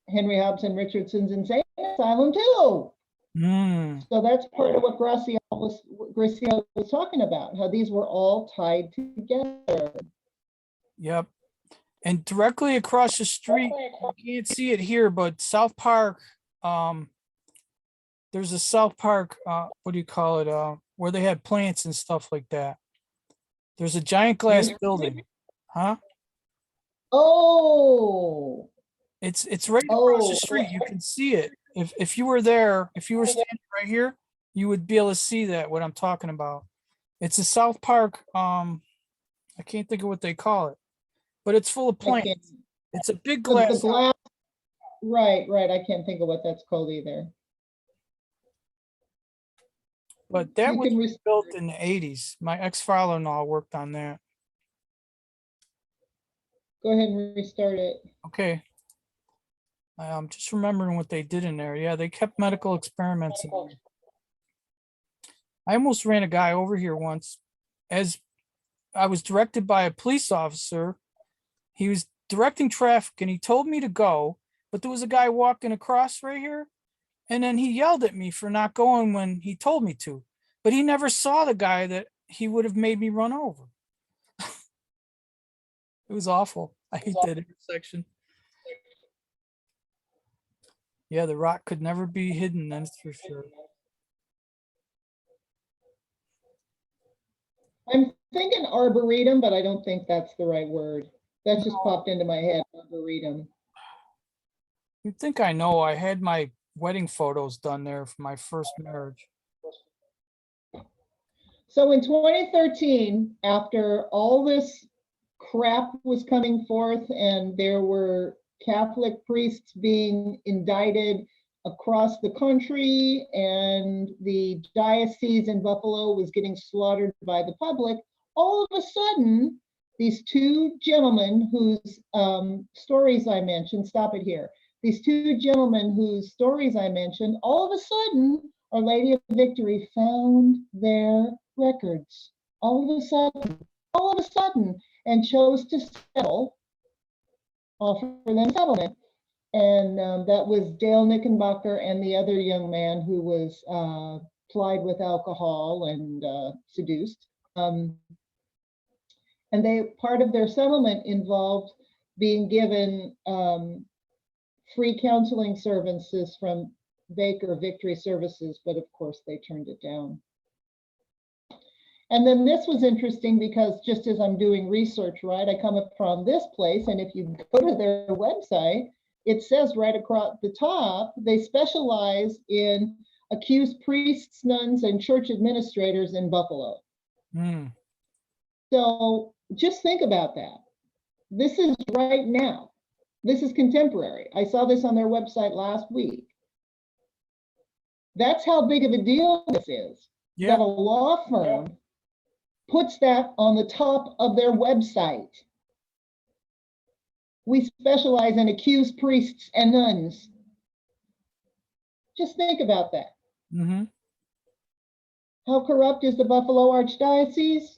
Henry Hobson Richardson's Insane Asylum too. Mm, So that's part of what Graciel was talking about, how these were all tied together. yep. And directly across the street, you can't see it here, but South Park, there's a South Park, what do you call it? Where they had plants and stuff like that. There's a giant glass building. Huh? Oh, It's right across the oh, street. You can see it. If you were there, if you were standing right here, you would be able to see that what I'm talking about. It's a South Park, I can't think of what they call it, but it's full of I can't. plants. It's a big The glass house. glass, right. I can't think of what that's called either. But that You was can built in the 80s. My ex-father-in-law worked on that. go ahead and restart it. Okay. I'm just remembering what they did in there. Yeah, they kept medical experiments in there. I almost ran a guy over here once as I was directed by a police officer. He was directing traffic and he told me to go, but there was a guy walking across right here. And then he yelled at me for not going when he told me to, but he never saw the guy that he would have made me run over. It was awful. I hate that intersection. Yeah, the rock could never be hidden, that's for sure. I'm thinking arboretum, but I don't think that's the right word. That just popped into my head, arboretum. You'd think I know. I had my wedding photos done there for my first marriage. So in 2013, after all this crap was coming forth and there were Catholic priests being indicted across the country and the diocese in Buffalo was getting slaughtered by the public, all of a sudden, these two gentlemen whose stories I mentioned, stop it here. These two gentlemen whose stories I mentioned, all of a sudden, Our Lady of Victory found their records. All of a sudden, and chose to settle, offer them settlement. And that was Dale Knickenbocker and the other young man who was plied with alcohol and seduced. And part of their settlement involved being given free counseling services from Baker Victory Services, but of course they turned it down. And then this was interesting because just as I'm doing research, right, I come upon this place, and if you go to their website, it says right across the top, they specialize in accused priests, nuns, and church administrators in Buffalo. Mm. So just think about that. This is right now. This is contemporary. I saw this on their website last week. That's how big of a deal this is. Yeah. That a law firm puts that on the top of their website. We specialize in accused priests and nuns. Just think about that. Mm-hmm. How corrupt is the Buffalo Archdiocese?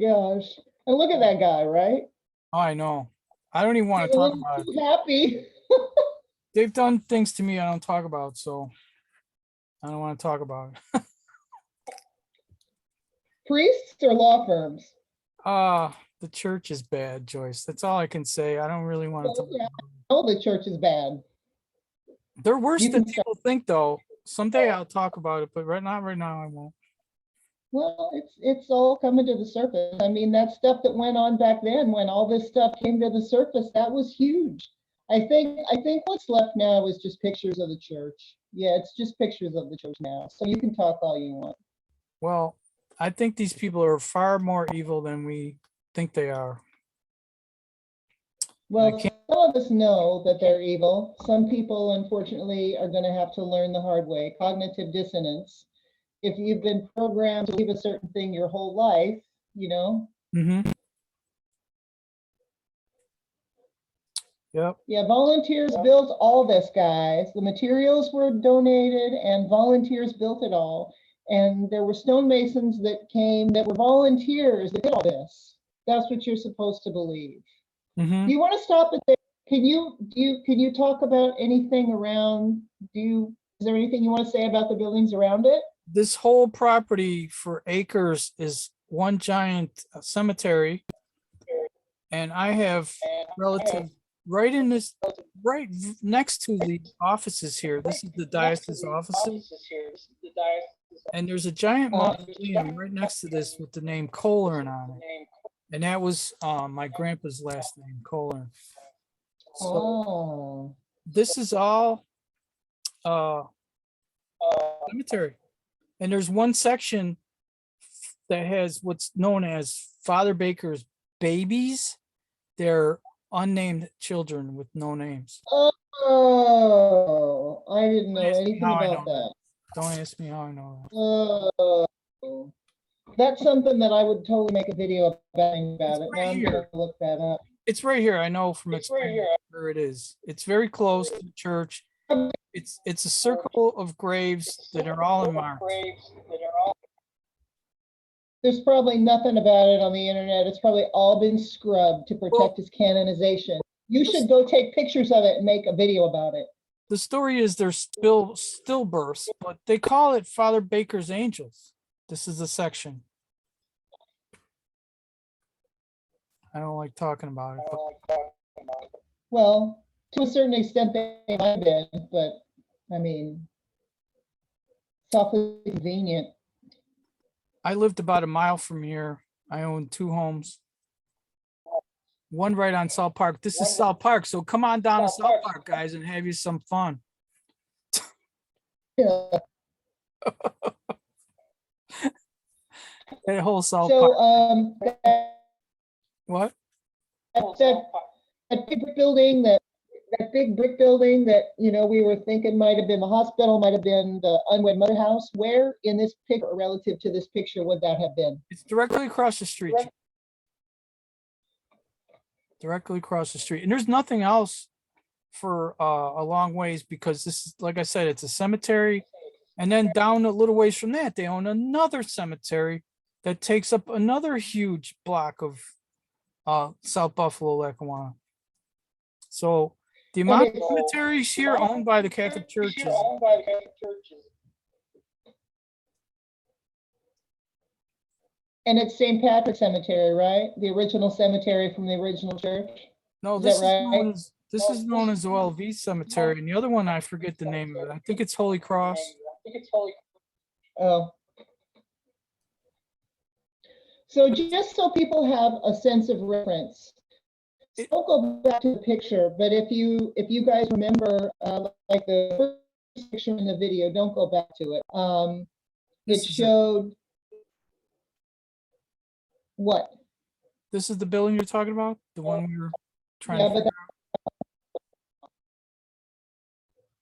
gosh. And look at that guy, right? Oh, I know. I don't even want to talk about it. He's happy. They've done things to me I don't talk about, so I don't want to talk about it. Priests or law firms? The church is bad, Joyce. That's all I can say. I don't really want to talk Yeah, about it. oh, the church is bad. They're worse You than can people think, though. Someday I'll talk about it, but not right now I won't. Well, it's all coming to the surface. I mean, that stuff that went on back then, when all this stuff came to the surface, that was huge. I think what's left now is just pictures of the church. Yeah, it's just pictures of the church now. So you can talk all you want. Well, I think these people are far more evil than we think they are. Well, can't- some of us know that they're evil. Some people, unfortunately, are going to have to learn the hard way. Cognitive dissonance. If you've been programmed to believe a certain thing your whole life, you know. Mm-hmm. Yep. Yeah, volunteers built all this, guys. The materials were donated and volunteers built it all. And there were stonemasons that came that were volunteers that did all this. That's what you're supposed to believe. Mm-hmm. Do you want to stop it there? Can you talk about anything around, is there anything you want to say about the buildings around it? This whole property for acres is one giant cemetery. And I have relatives right in this, right next to the offices here. This is the diocese offices. And there's a giant mausoleum right next to this with the name Colern on it. And that was my grandpa's last name, Colern. So Oh, this is all cemetery. And there's one section that has what's known as Father Baker's babies. They're unnamed children with no names. oh, I didn't know Don't ask me anything how I about know that. Don't ask me how I know that. Oh, that's something that I would totally make a video about it. It's Now right I'm here. gonna look that up. It's right here. I know from experience where it is. It's very close to the church. It's a circle of graves that are all in marks. There's probably nothing about it on the internet. It's probably all been scrubbed to protect its canonization. You should go take pictures of it and make a video about it. The story is they're stillbirths, but they call it Father Baker's Angels. This is the section. I don't like talking about it. But Well, to a certain extent they might have been, but I mean, it's awfully convenient. I lived about a mile from here. I owned 2 homes. One right on South Park. This is South Park, so come on down to South Park, guys, and have you some fun. Yeah. That whole South So Park. What? that big building that big brick building that we were thinking might have been the hospital, might have been the unwed mother house. Where in this picture, relative to this picture, would that have been? It's directly across the street. Directly across the street. And there's nothing else for a long ways because this is, like I said, it's a cemetery. And then down a little ways from that, they own another cemetery that takes up another huge block of South Buffalo, Lackawanna. So the amount of cemeteries here owned by the Catholic Church is And it's St. Patrick's Cemetery, right? The original cemetery from the original church. no, Is this that is known right? as OLV Cemetery, and the other one I forget the name of it. I think it's Holy Cross. Oh. So just so people have a sense of reference, don't go back to the picture, but if you guys remember, like the first picture in the video, don't go back to it. It This is it. showed what? This is the building you're talking about, the one we were trying Yeah, to. but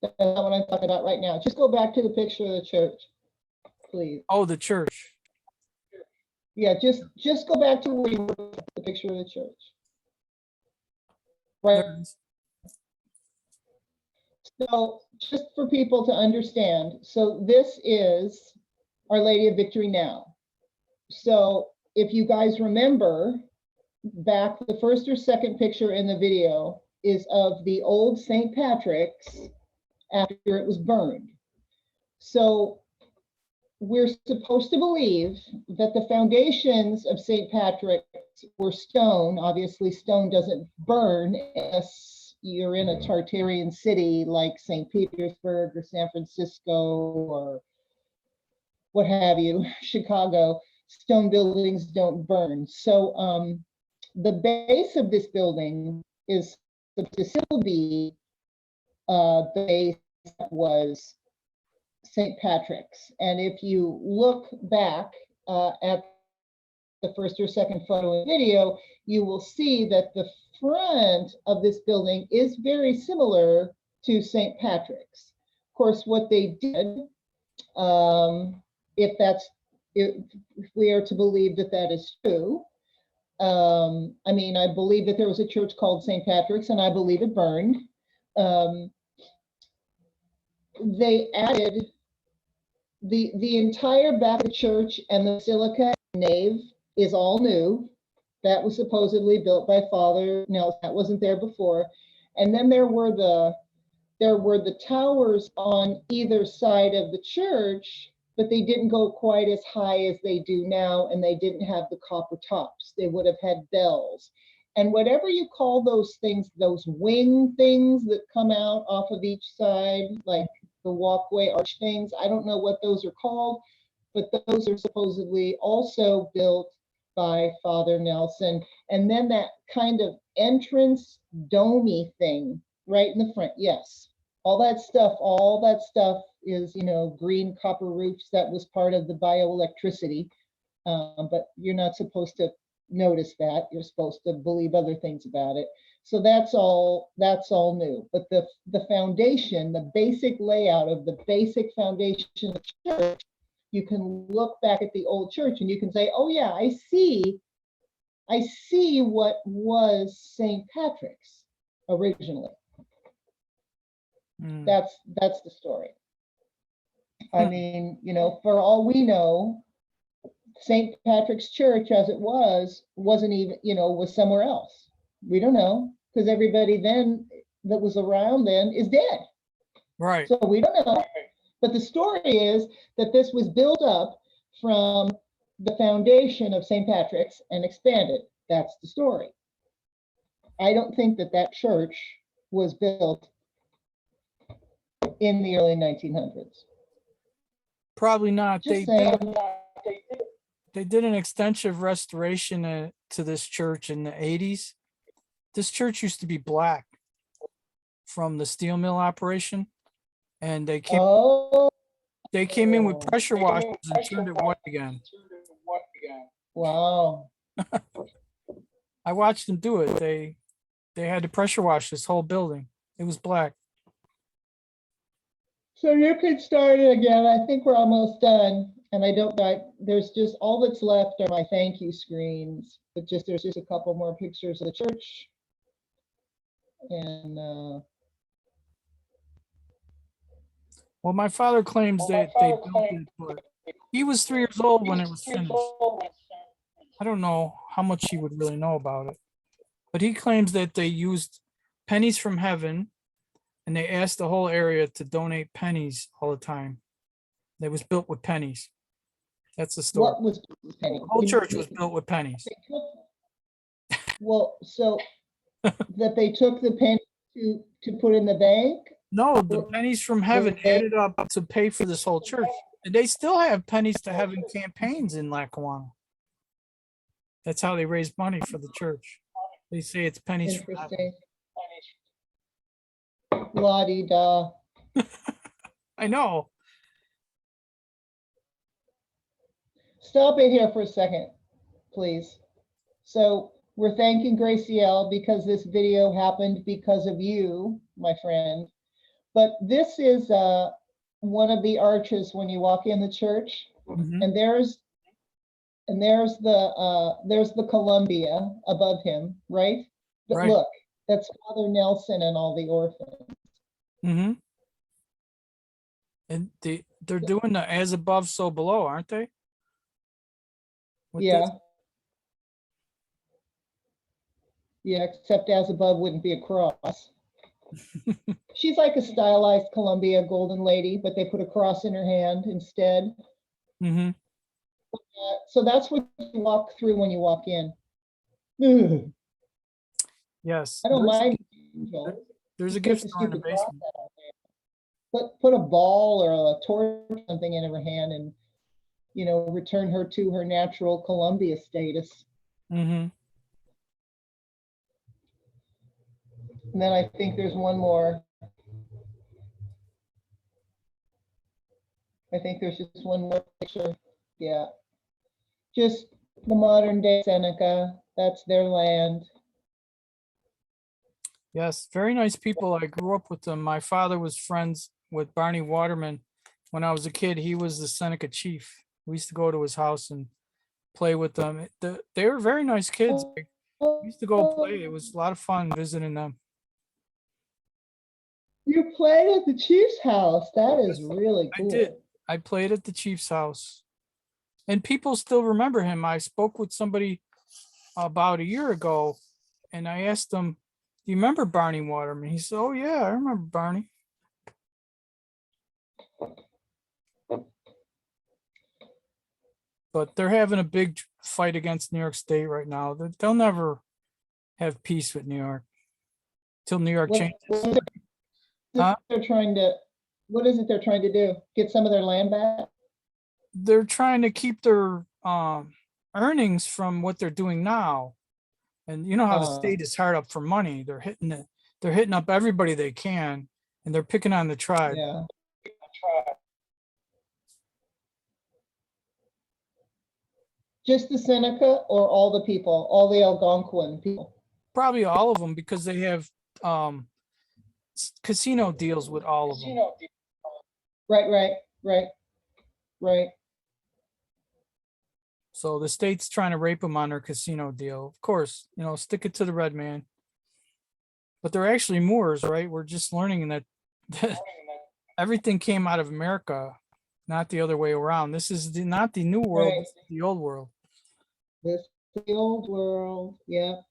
that's not what I'm talking about right now. Just go back to the picture of the church, please. Oh, the church. Yeah, just go back to where you were with the picture of the church. Right. There it is. So just for people to understand, so this is Our Lady of Victory now. So if you guys remember, back the first or second picture in the video is of the old St. Patrick's after it was burned. So we're supposed to believe that the foundations of St. Patrick's were stone. Obviously, stone doesn't burn unless you're in a Tartarian city like St. Petersburg or San Francisco or what have you, Chicago. Stone buildings don't burn. So the base of this building is supposed to still be the base that was St. Patrick's. And if you look back at the first or second photo and video, you will see that the front of this building is very similar to St. Patrick's. Of course, what they did, if we are to believe that that is true, I mean, I believe that there was a church called St. Patrick's, and I believe it burned. They added the entire back of the church and the basilica nave is all new. That was supposedly built by Father Nelson. That wasn't there before. And then there were the towers on either side of the church, but they didn't go quite as high as they do now, and they didn't have the copper tops. They would have had bells. And whatever you call those things, those wing things that come out off of each side, like the walkway arch things, I don't know what those are called, but those are supposedly also built by Father Nelson. And then that kind of entrance domey thing right in the front, yes. All that stuff is, you know, green copper roofs. That was part of the bioelectricity, but you're not supposed to notice that. You're supposed to believe other things about it. So that's all new. But the foundation, the basic layout of the basic foundation of the church, you can look back at the old church and you can say, oh yeah, I see what was St. Patrick's originally. That's the story. I mean, you know, for all we know, St. Patrick's Church as it wasn't even, you know, was somewhere else. We don't know, because everybody then that was around then is dead. Right. So we don't know. But the story is that this was built up from the foundation of St. Patrick's and expanded. That's the story. I don't think that church was built in the early 1900s. Probably not. Just saying. They did an extensive restoration to this church in the 80s. This church used to be black from the steel mill operation, and they came in with pressure washers and turned it white again. Wow. I watched them do it. They had to pressure wash this whole building. It was black. So you could start it again. I think we're almost done. And there's just all that's left are my thank you screens, but there's just a couple more pictures of the church. And well, my father claims that they built it, but he was 3 years old when it was finished. I don't know how much he would really know about it, but he claims that they used pennies from heaven, and they asked the whole area to donate pennies all the time. It was built with pennies. That's the story. what was penny? The whole church was built with pennies. Well, so that they took the penny to put in the bank? No, the pennies from heaven added up to pay for this whole church. And they still have pennies to heaven campaigns in Lackawanna. That's how they raise money for the church. They say it's pennies from heaven. Interesting. La-di-da. I know. Stop it here for a second, please. So we're thanking Graciel because this video happened because of you, my friend. But this is one of the arches when you walk in the church, and there's the Columbia above him, right? But Right. look, that's Father Nelson and all the orphans. And they're doing the as above, so below, aren't they? With Yeah. this, Yeah, except as above wouldn't be a cross. She's like a stylized Columbia golden lady, but they put a cross in her hand instead. Mm-hmm. So that's what you walk through when you walk in. Ugh, Yes. I don't There's, mind angels. there's a Just take gift the store in the stupid cross basement. out. Put a ball or a torch or something in her hand and, you know, return her to her natural Columbia status. Mm-hmm. And then I think there's one more. I think there's just one more picture. Yeah. Just the modern day Seneca. That's their land. Yes, very nice people. I grew up with them. My father was friends with Barney Waterman. When I was a kid, he was the Seneca chief. We used to go to his house and play with them. They were very nice kids. We used to go play. It was a lot of fun visiting them. You played at the Chiefs house. That is really I cool. did. I played at the chief's house. And people still remember him. I spoke with somebody about a year ago and I asked him, do you remember Barney Waterman? He said, oh yeah, I remember Barney. But they're having a big fight against New York State right now. They'll never have peace with New York till New York What, changes. what is it Huh? they're trying to, what is it they're trying to do? Get some of their land back? They're trying to keep their earnings from what they're doing now. And you know how the state is hard up for money. They're hitting it. They're hitting up everybody they can, and they're picking on the tribe. Yeah. Just the Seneca or all the people, all the Algonquin people? Probably all of them because they have casino deals with all of them. Right. So the state's trying to rape them on their casino deal. Of course, you know, stick it to the red man. But they're actually Moors, right? We're just learning that everything came out of America, not the other way around. This is not the new world, Right. this is the old world. This is the old world. Yep.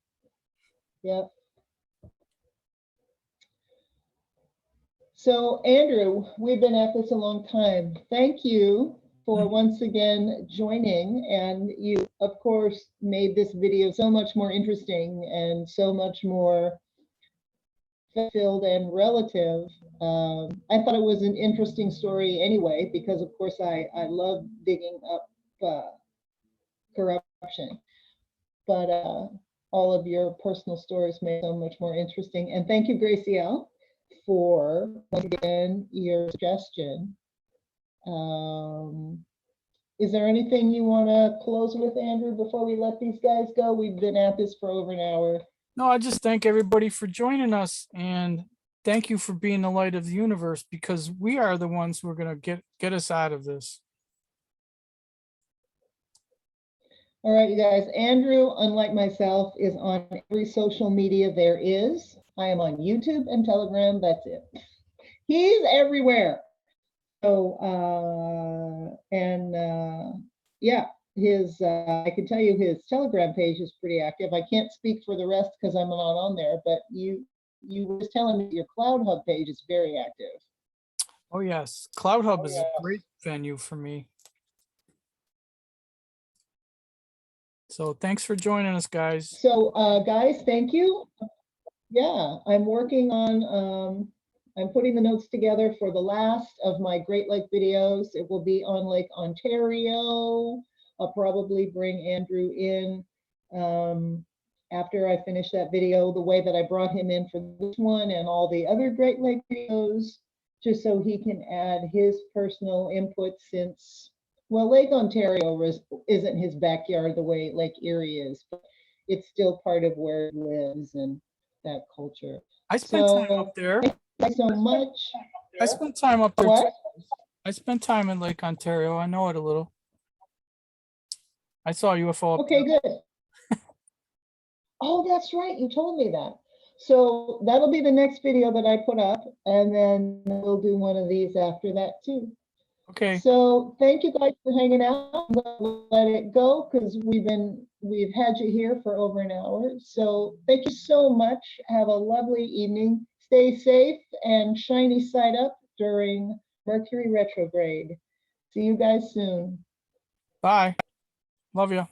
So Andrew, we've been at this a long time. Thank you for once again joining, and you of course made this video so much more interesting and so much more fulfilled and relative. I thought it was an interesting story anyway, because of course I love digging up corruption, but all of your personal stories made so much more interesting. And thank you, Graciel, for once again your suggestion. Is there anything you want to close with, Andrew, before we let these guys go? We've been at this for over an hour. No, I just thank everybody for joining us, and thank you for being the light of the universe, because we are the ones who are going to get us out of this. All right, you guys. Andrew, unlike myself, is on every social media there is. I am on YouTube and Telegram. That's it. He's everywhere. So, yeah, his, I can tell you his Telegram page is pretty active. I can't speak for the rest because I'm not on there, but you were telling me your Cloud Hub page is very active. Oh yes, Cloud Hub is a great venue for me. So thanks for joining us, guys. So guys, thank you. Yeah, I'm working on, I'm putting the notes together for the last of my Great Lake videos. It will be on Lake Ontario. I'll probably bring Andrew in after I finish that video, the way that I brought him in for this one and all the other Great Lake videos, just so he can add his personal input, since, well, Lake Ontario isn't his backyard the way Lake Erie is, but it's still part of where he lives and that culture. I spent time up there. Thank you so much. I spent time up there. What? Too. I spent time in Lake Ontario. I know it a little. I saw a UFO up Okay, there. good. Oh, that's right. You told me that. So that'll be the next video that I put up, and then we'll do one of these after that too. Okay. So thank you guys for hanging out. I'm gonna let it go because we've had you here for over an hour. So thank you so much. Have a lovely evening. Stay safe and shiny side up during Mercury retrograde. See you guys soon. Bye. Love you.